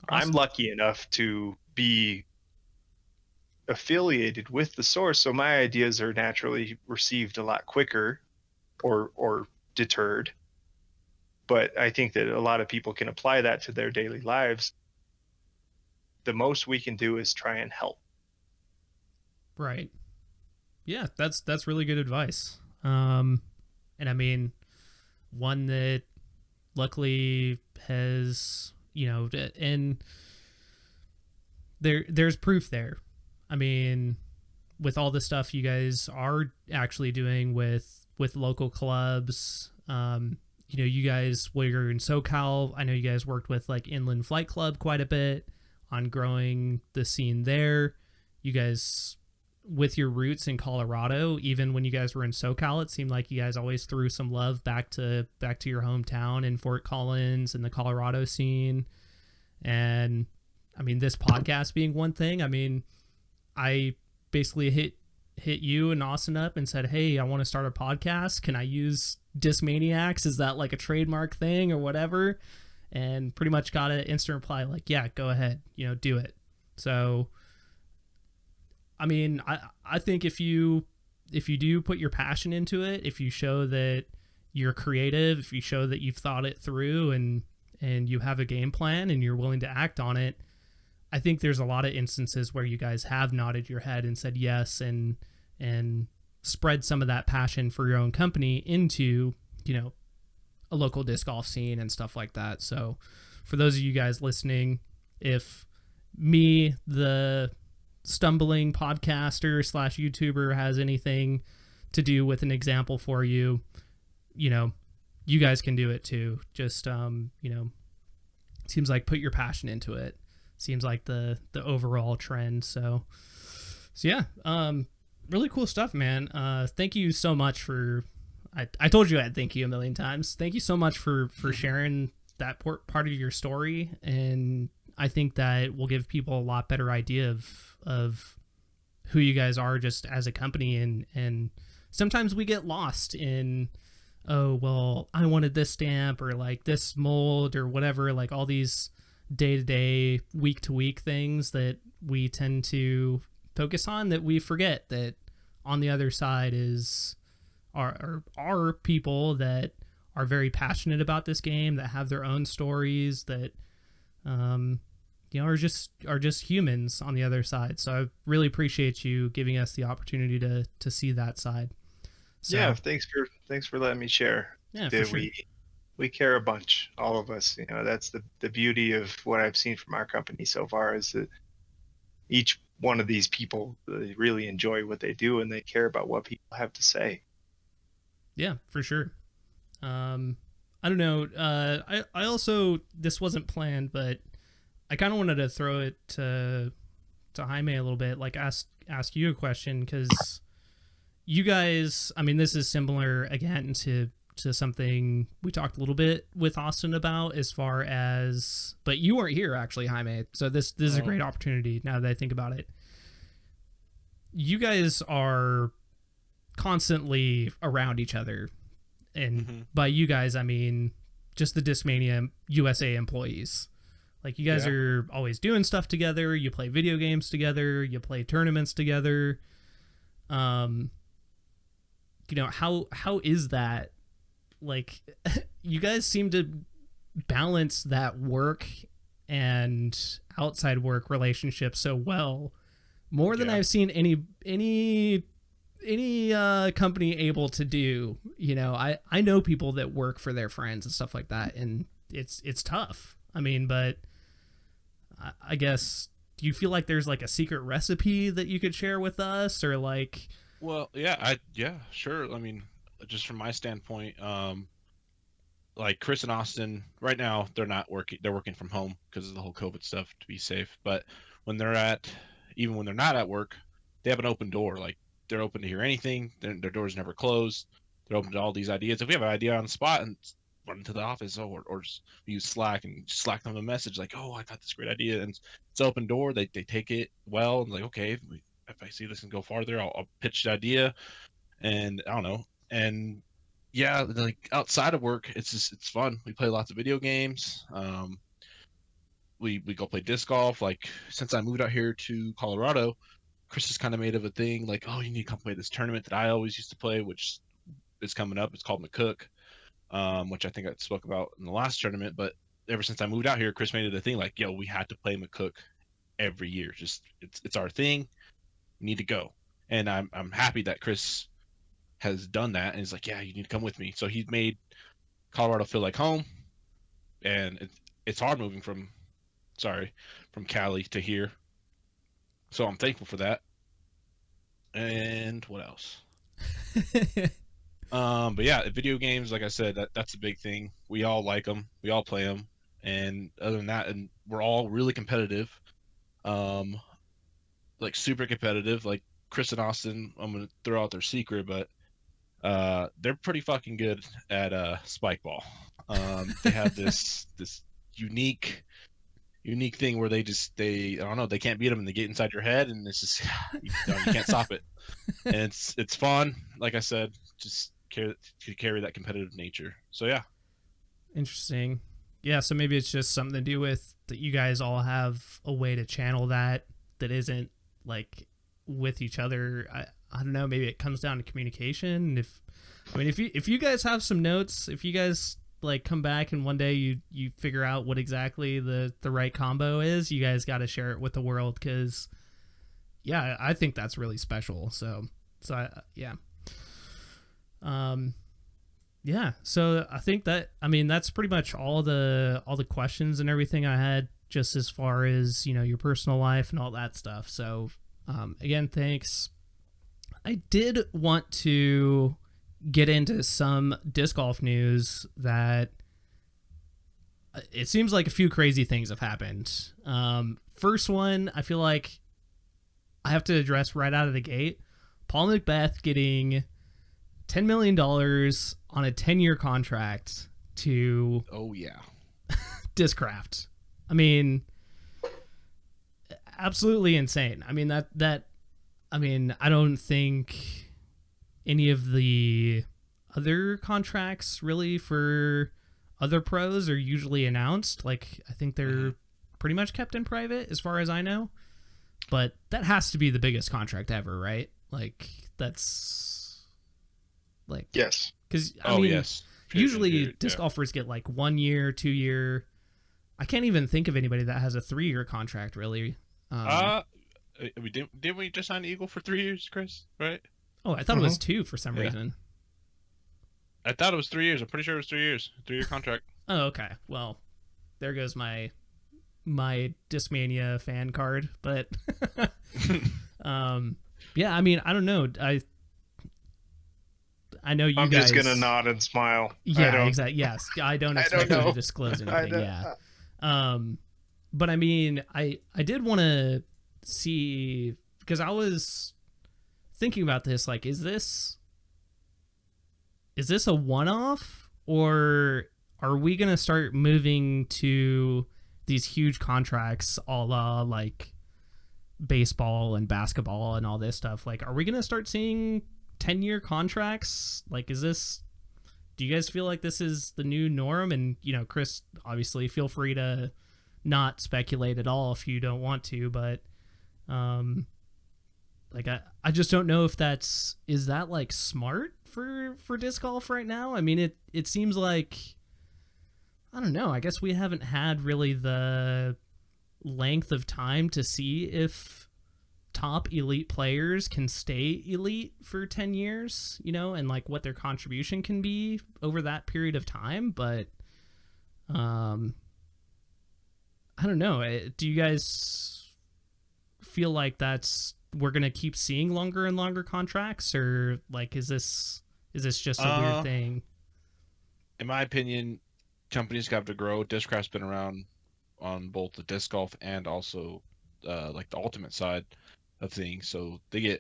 Awesome. I'm lucky enough to be affiliated with the source, so my ideas are naturally received a lot quicker or deterred. But I think that a lot of people can apply that to their daily lives. The most we can do is try and help. Right. Yeah, that's really good advice. And I mean, one that luckily has, and there's proof there. I mean, with all the stuff you guys are actually doing with local clubs, you guys, while you're in SoCal, I know you guys worked with like Inland Flight Club quite a bit on growing the scene there. You guys, with your roots in Colorado, even when you guys were in SoCal, it seemed like you guys always threw some love back to your hometown in Fort Collins and the Colorado scene. And I mean, this podcast being one thing, I mean, I basically hit you and Austin up and said, hey, I want to start a podcast. Can I use Discmaniacs? Is that like a trademark thing or whatever? And pretty much got an instant reply like, yeah, go ahead, do it. So, I mean, I think if you do put your passion into it, if you show that you're creative, if you show that you've thought it through and you have a game plan and you're willing to act on it, I think there's a lot of instances where you guys have nodded your head and said yes and spread some of that passion for your own company into, a local disc golf scene and stuff like that. So for those of you guys listening, if me, the stumbling podcaster / YouTuber, has anything to do with an example for you, you guys can do it too. Just, seems like put your passion into it. Seems like the overall trend. So yeah, really cool stuff, man. Thank you so much for, I told you I'd thank you a million times. Thank you so much for sharing that part of your story. And I think that will give people a lot better idea of who you guys are just as a company. And sometimes we get lost in, oh, well, I wanted this stamp or like this mold or whatever, like all these day-to-day, week-to-week things that we tend to focus on, that we forget that on the other side are people that are very passionate about this game, that have their own stories, that are just humans on the other side. So I really appreciate you giving us the opportunity to see that side. So, yeah, thanks for letting me share. Yeah, for sure. We care a bunch, all of us. That's the beauty of what I've seen from our company so far, is that each one of these people, they really enjoy what they do and they care about what people have to say. Yeah, for sure. I don't know. I also, this wasn't planned, but I kind of wanted to throw it to Jaime a little bit, like ask you a question, because you guys, I mean, this is similar again to something we talked a little bit with Austin about, as far as, but you weren't here actually, Jaime. So this is a great opportunity now that I think about it. You guys are constantly around each other, and by you guys, I mean just the Discmania USA employees. Like, you guys are always doing stuff together. You play video games together. You play tournaments together. How is that? Like, you guys seem to balance that work and outside work relationship so well, more than I've seen any company able to do. I know people that work for their friends and stuff like that, and it's tough. I mean, but I guess, do you feel like there's like a secret recipe that you could share with us, or like? Well, sure. I mean, just from my standpoint, like Chris and Austin right now, they're not working. They're working from home because of the whole COVID stuff, to be safe. But when even when they're not at work, they have an open door. Like, they're open to hear anything. Their door's never closed. They're open to all these ideas. If we have an idea on the spot, and run into the office, or just use Slack and Slack them a message like, oh, I got this great idea, and it's open door. They take it well, and like, okay, if I see this can go farther, I'll pitch the idea, and I don't know. And yeah, like outside of work, it's fun. We play lots of video games. We go play disc golf. Like, since I moved out here to Colorado, Chris has kind of made of a thing like, oh, you need to come play this tournament that I always used to play, which is coming up. It's called McCook, which I think I spoke about in the last tournament. But ever since I moved out here, Chris made it a thing like, yo, we had to play McCook every year. Just it's our thing. We need to go. And I'm happy that Chris has done that, and he's like, yeah, you need to come with me. So he made Colorado feel like home, and it's hard moving from Cali to here. So I'm thankful for that. And what else? But yeah, video games, like I said, that's a big thing. We all like them. We all play them. And other than that, and we're all really competitive. Like super competitive. Like Chris and Austin, I'm going to throw out their secret, but they're pretty fucking good at spike ball. They have this unique unique thing where they I don't know, they can't beat them and they get inside your head and it's just you can't stop it. And it's fun. Like I said, just carry that competitive nature. So yeah. Interesting. Yeah, so maybe it's just something to do with that you guys all have a way to channel that isn't like with each other. I don't know, maybe it comes down to communication. If you guys have some notes, if you guys like come back and one day you figure out what exactly the right combo is, you guys got to share it with the world, cuz yeah, I think that's really special. So yeah. Yeah, so I think that's pretty much all the questions and everything I had, just as far as, your personal life and all that stuff. So again, thanks. I did want to get into some disc golf news that it seems like a few crazy things have happened. First one, I feel like I have to address right out of the gate. Paul Macbeth getting $10 million on a 10-year contract to Discraft. I mean, absolutely insane. I mean, I don't think any of the other contracts really for other pros are usually announced. Like, I think they're pretty much kept in private as far as I know. But that has to be the biggest contract ever, right? Like, that's like, yes. Because yes. Usually disc golfers get like 1 year, 2 year. I can't even think of anybody that has a 3-year contract, really. Didn't we just sign Eagle for 3 years, Chris? Right? Oh, I thought it was 2 for some reason. I thought it was 3 years. I'm pretty sure it was 3 years. 3-year contract. Oh, okay. Well, there goes my Discmania fan card. But yeah, I mean, I don't know. I know you guys. I'm just gonna nod and smile. Yeah, exactly. Yes, I don't expect you to disclose anything. Yeah. But I mean, I did want to see, because I was thinking about this. Like, is this a one-off, or are we gonna start moving to these huge contracts, a la like baseball and basketball and all this stuff? Like, are we gonna start seeing 10-year contracts? Like, do you guys feel like this is the new norm? And Chris, obviously feel free to not speculate at all if you don't want to, but like I just don't know if is that like smart for disc golf right now. I mean, it seems like, I don't know, I guess we haven't had really the length of time to see if top elite players can stay elite for 10 years, and like what their contribution can be over that period of time. But I don't know. Do you guys feel like we're going to keep seeing longer and longer contracts, or like, is this just a weird thing? In my opinion, companies have to grow. Discraft's been around on both the disc golf and also like the ultimate side of things, so they're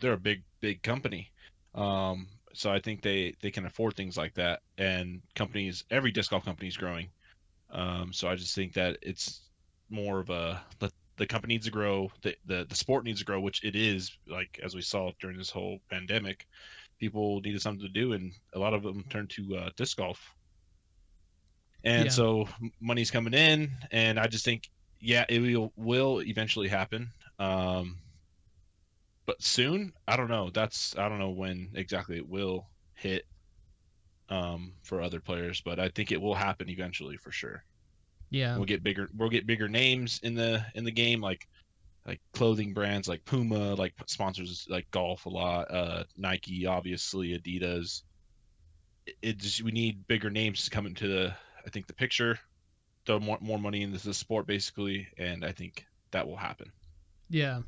a big company, so I think they can afford things like that, and every disc golf company is growing, so I just think that it's more of the company needs to grow, the sport needs to grow, which it is. Like, as we saw during this whole pandemic, people needed something to do, and a lot of them turned to disc golf, and so money's coming in, and I just think it will eventually happen. But soon, I don't know. I don't know when exactly it will hit for other players, but I think it will happen eventually for sure. Yeah. We'll get bigger names in the game, like clothing brands like Puma, like sponsors like golf a lot, Nike, obviously, Adidas. We need bigger names to come into the picture, throw more money into the sport basically, and I think that will happen. Yeah,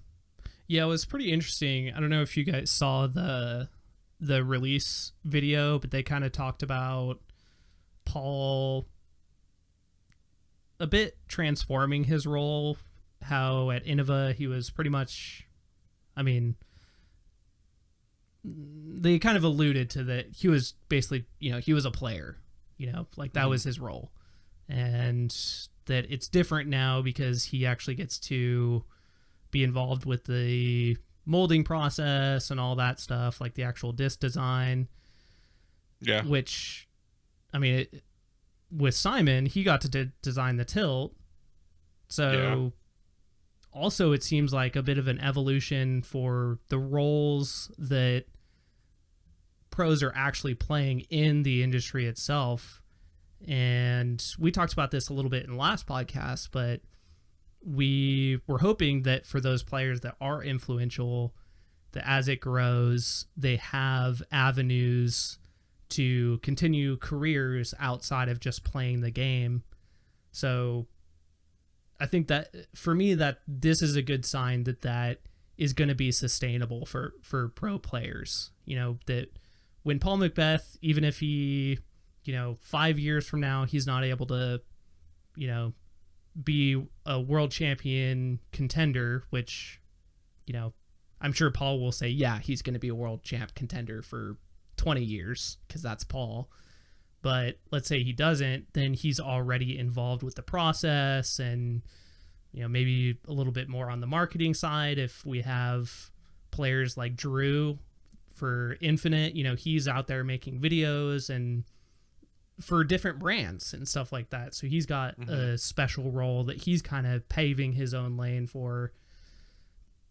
it was pretty interesting. I don't know if you guys saw the release video, but they kind of talked about Paul a bit transforming his role, how at Innova he was pretty much, I mean, they kind of alluded to that he was basically, he was a player, like that was his role. And that it's different now because he actually gets to be involved with the molding process and all that stuff, like the actual disc design. Yeah. Which, I mean, with Simon, he got to design the tilt. So also it seems like a bit of an evolution for the roles that pros are actually playing in the industry itself. And we talked about this a little bit in the last podcast, but we were hoping that for those players that are influential, that as it grows, they have avenues to continue careers outside of just playing the game. So I think that for me, that this is a good sign that that is going to be sustainable for pro players. You know, that when Paul Macbeth, even if he, 5 years from now, he's not able to, be a world champion contender, which, I'm sure Paul will say, yeah, he's going to be a world champ contender for 20 years because that's Paul. But let's say he doesn't, then he's already involved with the process and, maybe a little bit more on the marketing side. If we have players like Drew for Infinite, he's out there making videos and for different brands and stuff like that. So he's got a special role that he's kind of paving his own lane for.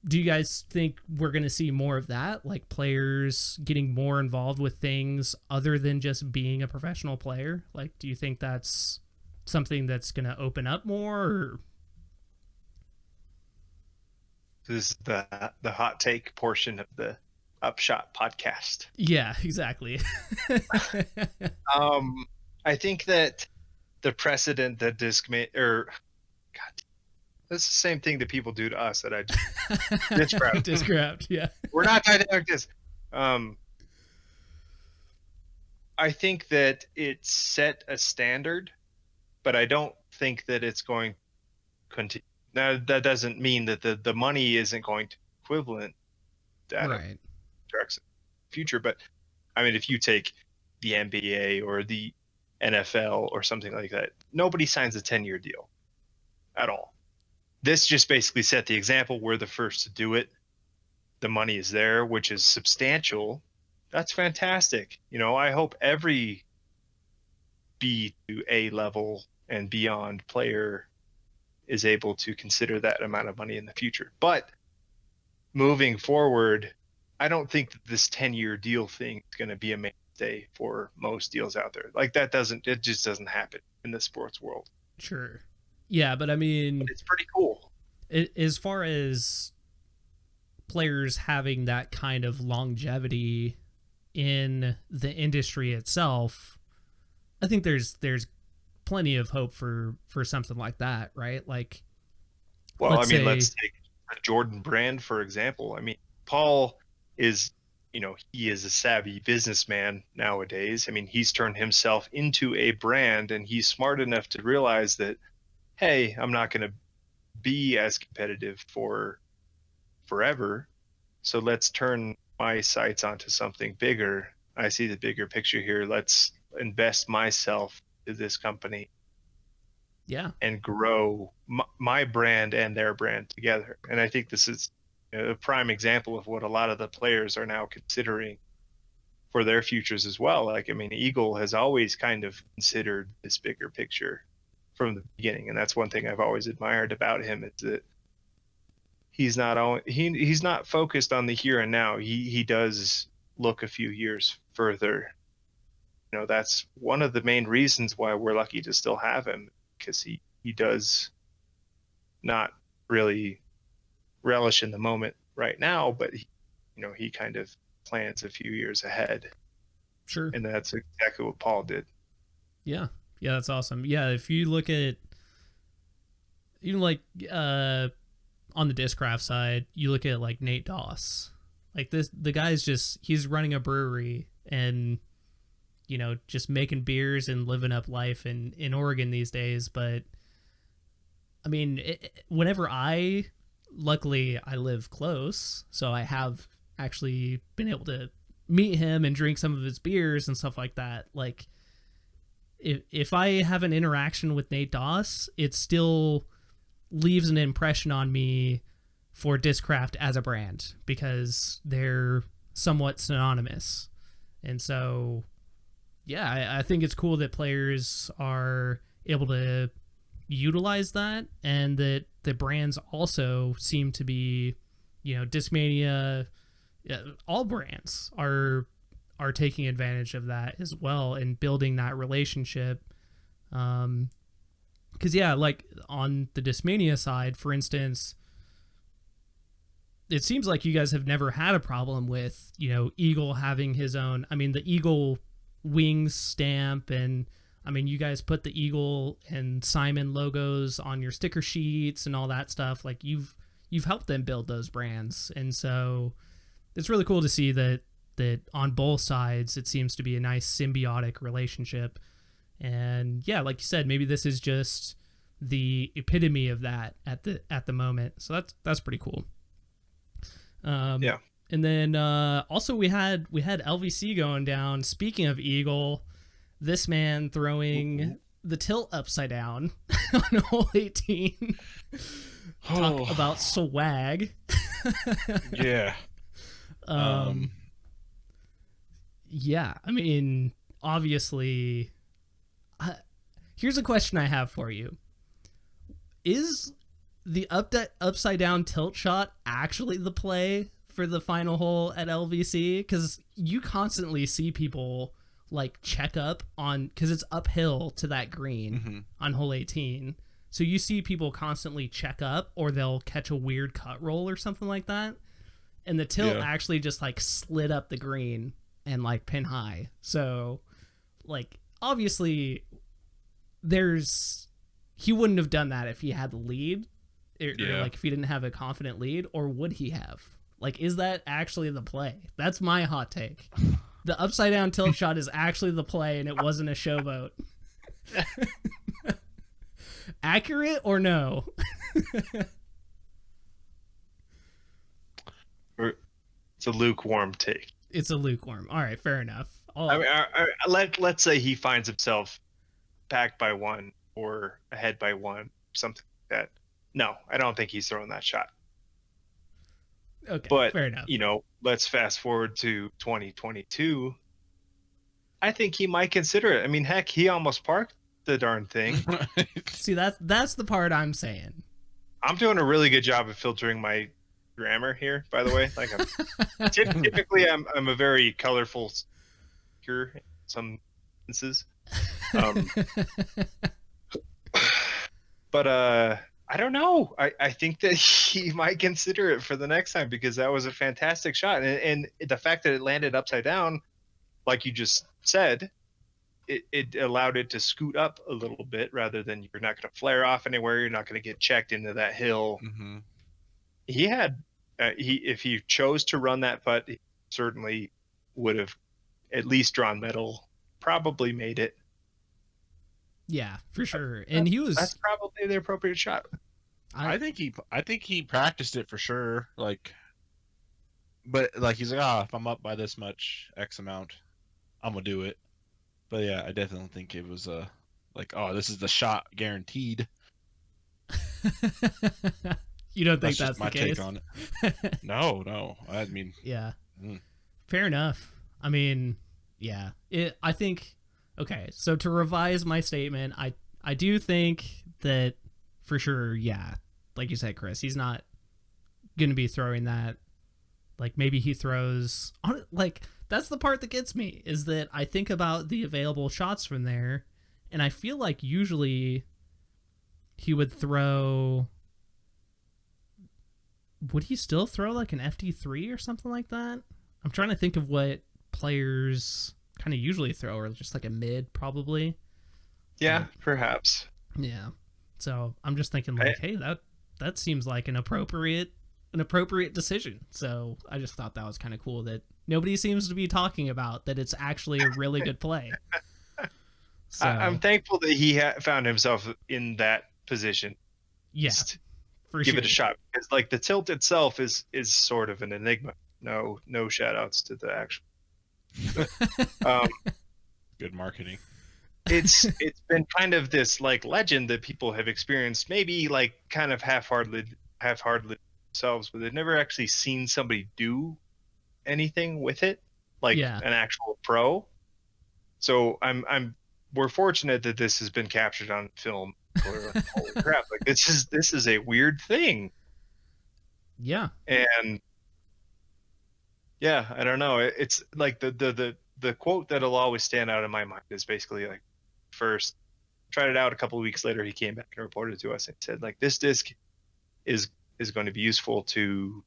Do you guys think we're going to see more of that? Like players getting more involved with things other than just being a professional player? Like, do you think that's something that's going to open up more? Or? This is the hot take portion of the Upshot podcast. Yeah, exactly. I think that the precedent that that's the same thing that people do to us that I just Discraft, yeah. We're not dynamic disc. I think that it set a standard, but I don't think that it's going to continue. Now, that doesn't mean that the money isn't going to be equivalent to right. Future, but I mean, if you take the NBA or the NFL or something like that, nobody signs a 10-year deal at all. This just basically set the example. We're the first to do it. The money is there, which is substantial. That's fantastic. I hope every B to A level and beyond player is able to consider that amount of money in the future. But moving forward, I don't think that this 10-year deal thing is going to be a mainstay for most deals out there. Like it just doesn't happen in the sports world. Sure. Yeah, but I mean, but it's pretty cool. As far as players having that kind of longevity in the industry itself, I think there's plenty of hope for something like that, right? Like, well, let's take Jordan Brand, for example. I mean, Paul is, he is a savvy businessman nowadays. I mean, he's turned himself into a brand, and he's smart enough to realize that, hey, I'm not going to be as competitive for forever. So let's turn my sights onto something bigger. I see the bigger picture here. Let's invest myself to this company. Yeah. And grow my brand and their brand together. And I think this is a prime example of what a lot of the players are now considering for their futures as well. Like, I mean, Eagle has always kind of considered this bigger picture from the beginning. And that's one thing I've always admired about him, is that he's not focused on the here and now. He does look a few years further. That's one of the main reasons why we're lucky to still have him, because he does not really relish in the moment right now, but he kind of plans a few years ahead. Sure. And that's exactly what Paul did. Yeah. Yeah, that's awesome. Yeah, if you look at even like on the Discraft side, you look at like Nate Doss. Like the guy's he's running a brewery and just making beers and living up life in Oregon these days. But I mean, whenever luckily I live close, so I have actually been able to meet him and drink some of his beers and stuff like that. Like, if I have an interaction with Nate Doss, it still leaves an impression on me for Discraft as a brand because they're somewhat synonymous. And so, yeah, I think it's cool that players are able to utilize that, and that the brands also seem to be, Discmania, all brands are taking advantage of that as well and building that relationship. Because like on the Discmania side, for instance, it seems like you guys have never had a problem with, Eagle having his own, the Eagle wings stamp, and you guys put the Eagle and Simon logos on your sticker sheets and all that stuff. Like you've helped them build those brands. And so it's really cool to see that on both sides, it seems to be a nice symbiotic relationship. And yeah, like you said, maybe this is just the epitome of that at the moment. So that's pretty cool. Yeah. And then also we had LVC going down. Speaking of Eagle, this man throwing the tilt upside down on hole 18. Talk about swag. Yeah. Yeah, obviously, here's a question I have for you. Is the upside down tilt shot actually the play for the final hole at LVC? Because you constantly see people like check up on, because it's uphill to that green on hole 18. So you see people constantly check up, or they'll catch a weird cut roll or something like that. And the tilt actually just like slid up the green and like pin high. So like, obviously he wouldn't have done that if he had the lead, or like if he didn't have a confident lead, or would he have? Like, is that actually the play? That's my hot take. The upside down tilt shot is actually the play, and it wasn't a showboat. Accurate or no? It's a lukewarm take. It's a lukewarm. All right, fair enough. Let's say he finds himself back by one or ahead by one, something like that. No, I don't think he's throwing that shot. Okay, but fair enough. Let's fast forward to 2022. I think he might consider it. Heck, he almost parked the darn thing. See, that's the part I'm saying. I'm doing a really good job of filtering my grammar here, by the way. Like, typically I'm a very colorful speaker in some instances. But I don't know. I think that he might consider it for the next time, because that was a fantastic shot, and the fact that it landed upside down, like you just said, it allowed it to scoot up a little bit, rather than you're not going to flare off anywhere. You're not going to get checked into that hill. He had, if he chose to run that putt, he certainly would have at least drawn medal, probably made it. Yeah, for sure. And that's probably the appropriate shot. I think he practiced it for sure. Like, but like he's like, if I'm up by this much X amount, I'm gonna do it. But yeah, I definitely think it was this is the shot guaranteed. You don't think that's my the case? take on it. No. Yeah. Fair enough. Yeah. I think. Okay, so to revise my statement, I do think that for sure, yeah, like you said, Chris, he's not going to be throwing that. Like, maybe he throws, like, that's the part that gets me, is that I think about the available shots from there, and I feel like usually he would throw, would he still throw like an FD3 or something like that? I'm trying to think of what players kind of usually throw, or just like a mid, probably. Yeah, perhaps. Yeah. So I'm just thinking like, hey, that seems like an appropriate decision. So I just thought that was kind of cool that nobody seems to be talking about that it's actually a really good play. So, I'm thankful that he found himself in that position. Yeah, give it a shot, because like the tilt itself is sort of an enigma. No shout outs to the actual. Good marketing. it's been kind of this like legend that people have experienced, maybe like kind of half-heartedly themselves, but they've never actually seen somebody do anything with it, like Yeah. an actual pro. So we're fortunate that this has been captured on film. Holy crap! Like this is a weird thing. Yeah. And yeah, I don't know. It's like the quote that'll always stand out in my mind is basically like, first tried it out, a couple of weeks later he came back and reported to us and said like, this disc is going to be useful to,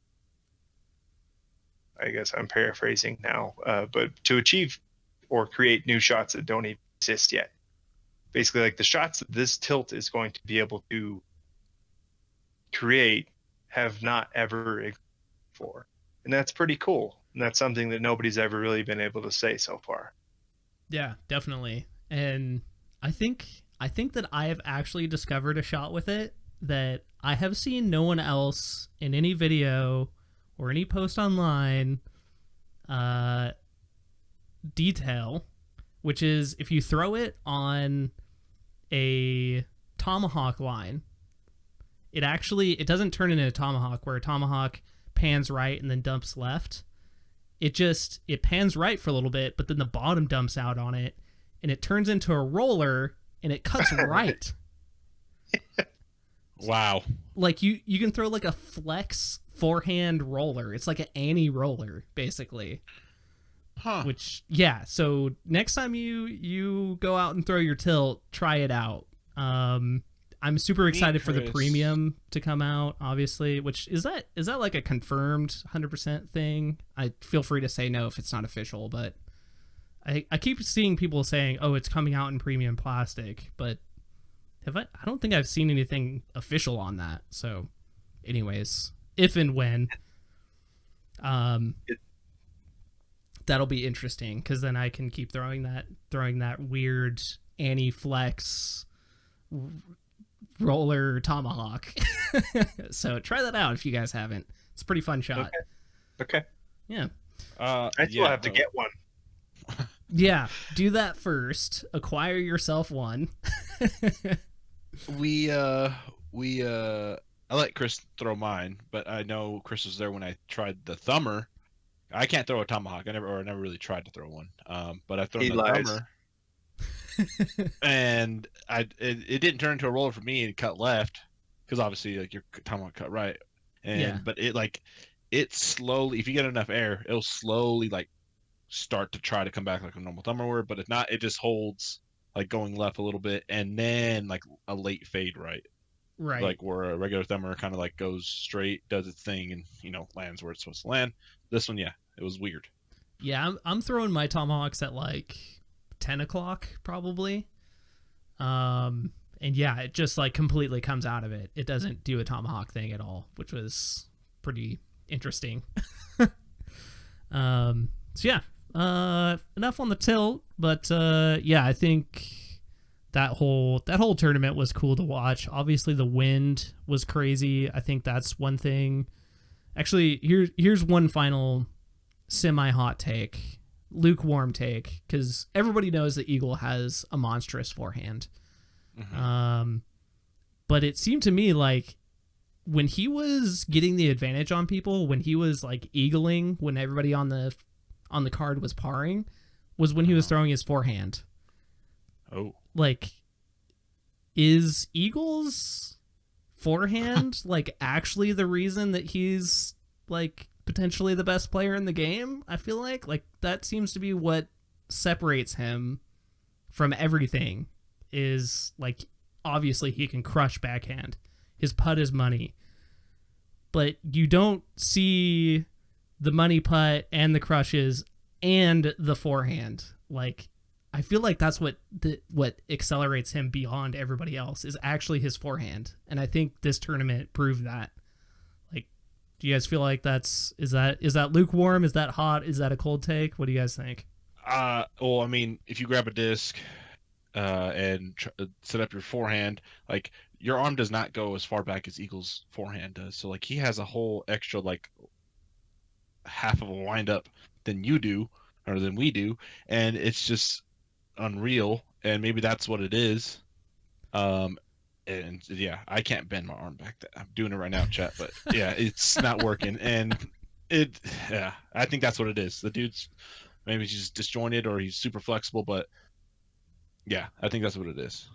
I guess I'm paraphrasing now, but to achieve or create new shots that don't even exist yet. Basically, like the shots that this tilt is going to be able to create have not ever existed before. And that's pretty cool. And that's something that nobody's ever really been able to say so far. Yeah, definitely. And I think that I have actually discovered a shot with it that I have seen no one else in any video or any post online detail, which is if you throw it on a tomahawk line, it doesn't turn into a tomahawk where a tomahawk pans right and then dumps left. It pans right for a little bit, but then the bottom dumps out on it and it turns into a roller and it cuts right. Wow. Like you can throw like a flex forehand roller. It's like an Annie roller basically. Huh. Which, yeah, so next time you go out and throw your tilt, try it out. I'm super excited for the premium to come out, obviously, which is that like a confirmed 100% thing? I feel free to say no if it's not official, but I keep seeing people saying, oh, it's coming out in premium plastic, but I don't think I've seen anything official on that. So anyways, if and when, that'll be interesting because then I can keep throwing that weird Annie Flex roller tomahawk. So try that out if you guys haven't. It's a pretty fun shot. Okay. Yeah. I still have to get one. Yeah, do that first. Acquire yourself one. I let Chris throw mine, but I know Chris was there when I tried the thumber. I can't throw a tomahawk. I never really tried to throw one. But I've thrown the thumber. And it didn't turn into a roller for me and cut left because obviously like your tomahawk cut right. And Yeah. but it slowly, if you get enough air, it'll slowly like start to try to come back like a normal thumber would, but if not, it just holds like going left a little bit and then like a late fade right. Right. Like where a regular thumber kind of like goes straight, does its thing, and lands where it's supposed to land. This one, yeah, it was weird. Yeah, I'm throwing my tomahawks at like 10 o'clock probably. And yeah, it just like completely comes out of it. It doesn't do a tomahawk thing at all, which was pretty interesting. So yeah, enough on the tilt, but yeah, I think that whole tournament was cool to watch. Obviously the wind was crazy. I think that's one thing. Actually, here's one final semi-hot take, lukewarm take, because everybody knows that Eagle has a monstrous forehand. Mm-hmm. But it seemed to me like when he was getting the advantage on people, when he was like eagling, when everybody on the card was parring, was when he was throwing his forehand. Oh. Like, is Eagle's forehand like actually the reason that he's like potentially the best player in the game? I feel like that seems to be what separates him from everything. Is like, obviously he can crush backhand. His putt is money. But you don't see the money putt and the crushes and the forehand. Like, I feel like that's what accelerates him beyond everybody else is actually his forehand. And I think this tournament proved that. Like, do you guys feel like is that lukewarm? Is that hot? Is that a cold take? What do you guys think? Well, I mean, if you grab a disc and set up your forehand, like your arm does not go as far back as Eagle's forehand does. So like he has a whole extra like half of a wind up than you do or than we do, and it's just unreal. and maybe that's what it is. And yeah, I can't bend my arm back. I'm doing it right now, chat, but yeah, it's not working. And yeah, I think that's what it is. The dude's maybe he's just disjointed or he's super flexible, but yeah, I think that's what it is.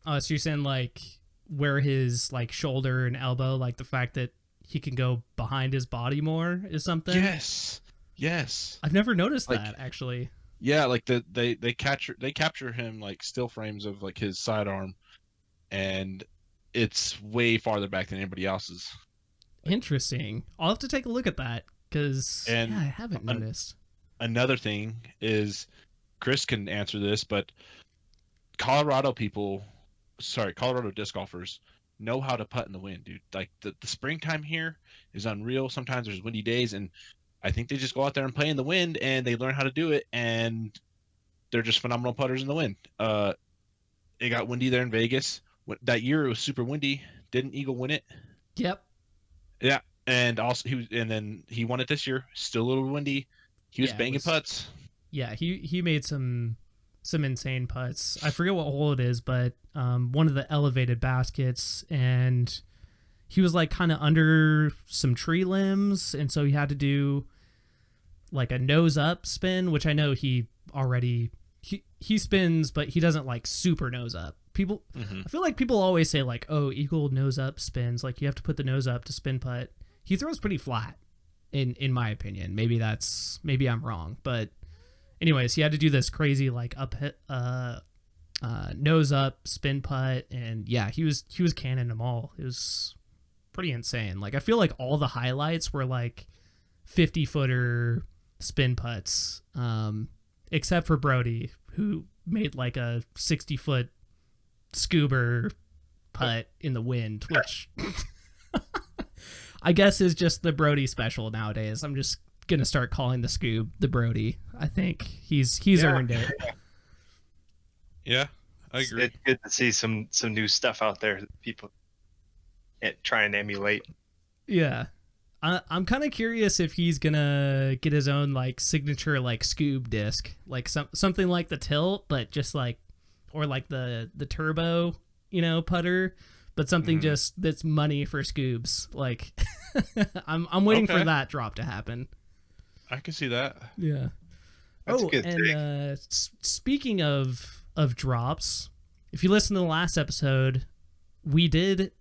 Oh, so you're saying like where his like shoulder and elbow, like the fact that he can go behind his body more is something? Yes. I've never noticed Like, that actually. Yeah, like they capture him like still frames of like his sidearm, and it's way farther back than anybody else's. Interesting. I'll have to take a look at that because I And haven't noticed. Another thing is, Chris can answer this, but Colorado disc golfers know how to putt in the wind, dude. Like the springtime here is unreal. Sometimes there's windy days, and I think they just go out there and play in the wind, and they learn how to do it, and they're just phenomenal putters in the wind. It got windy there in Vegas. That year it was super windy. Didn't Eagle win it? Yep. Yeah, and also then he won it this year. Still a little windy. He was banging putts. Yeah, he made some insane putts. I forget what hole it is, but one of the elevated baskets, and he was like kind of under some tree limbs, and so he had to do like a nose up spin, which I know he already he spins, but he doesn't like super nose up. People, I feel like people always say like, oh, Eagle nose up spins, like you have to put the nose up to spin putt. He throws pretty flat, in my opinion. Maybe I'm wrong, but anyways, he had to do this crazy like up hit, nose up spin putt, and yeah, he was canning them all. It was pretty insane. Like I feel like all the highlights were like 50-footer spin putts, except for Brody, who made like a 60-foot scuba putt in the wind, which I guess is just the Brody special nowadays. I'm just gonna start calling the Scoob the Brody. I think he's earned it. Yeah, I agree. It's good to see some new stuff out there that people try and emulate. Yeah. I'm kind of curious if he's gonna get his own like signature like Scoob disc, like something like the Tilt, but just like, or like the turbo, putter, but something just that's money for Scoobs. Like, I'm waiting for that drop to happen. I can see that. Yeah. That's a good and speaking of drops, if you listen to the last episode, we did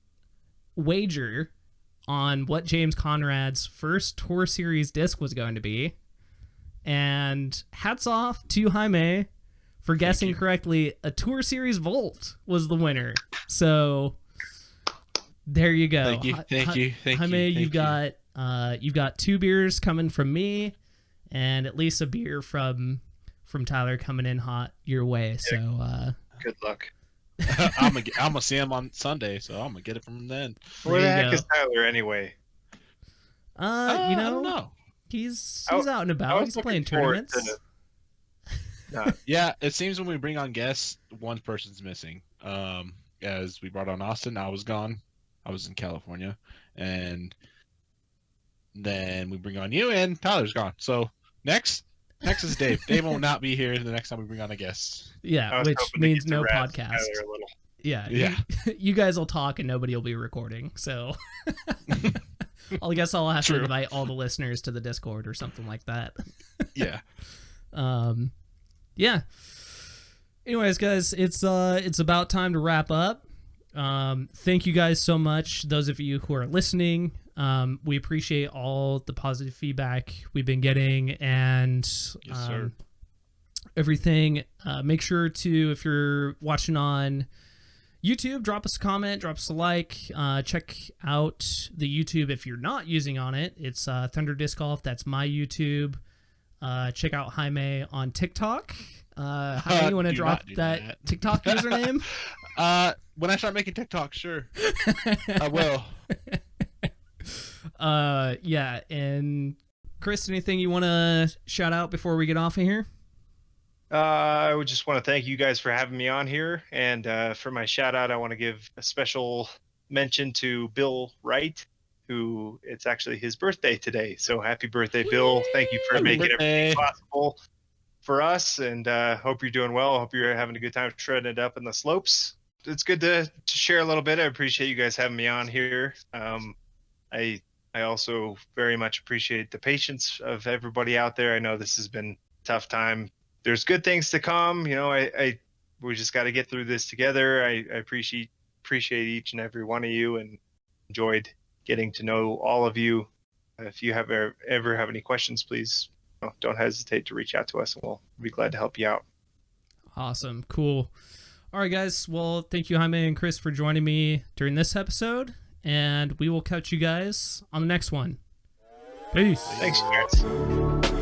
wager on what James Conrad's first Tour Series disc was going to be. And hats off to Jaime for guessing correctly. A Tour Series Volt was the winner. So there you go. Thank you. Jaime, you've got 2 beers coming from me, and at least a beer from Tyler coming in hot your way. So good luck. I'm gonna see him on Sunday, so I'm gonna get it from him then. Where the heck is Tyler anyway? I don't know. He's out and about. He's playing tournaments. Yeah, it seems when we bring on guests, one person's missing. As we brought on Austin, I was gone. I was in California, and then we bring on you, and Tyler's gone. So next is Dave. Dave will not be here the next time we bring on a guest. Yeah, which means no podcast. Yeah. You guys will talk and nobody will be recording. So I guess I'll have to invite all the listeners to the Discord or something like that. Yeah. Yeah. Anyways, guys, it's about time to wrap up. Thank you guys so much, those of you who are listening. We appreciate all the positive feedback we've been getting, and yes, sir. Everything. Make sure to, if you're watching on YouTube, drop us a comment, drop us a like. Check out the YouTube if you're not using on it. It's Thunder Disc Golf. That's my YouTube. Check out Jaime on TikTok. Jaime, you want to drop that TikTok username? When I start making TikTok, sure. I will. Yeah, and Chris, anything you want to shout out before we get off of here? I would just want to thank you guys for having me on here, and for my shout out, I want to give a special mention to Bill Wright, who it's actually his birthday today. So happy birthday, Bill! Thank you for making everything possible. for us, and hope you're doing well. Hope you're having a good time shredding it up in the slopes. It's good to share a little bit. I appreciate you guys having me on here. I also very much appreciate the patience of everybody out there. I know this has been a tough time. There's good things to come. You know, we just got to get through this together. I appreciate each and every one of you, and enjoyed getting to know all of you. If you ever have any questions, please don't hesitate to reach out to us, and we'll be glad to help you out. Awesome. Cool. All right, guys. Well, thank you, Jaime and Chris, for joining me during this episode, and we will catch you guys on the next one. Peace. Thanks, guys.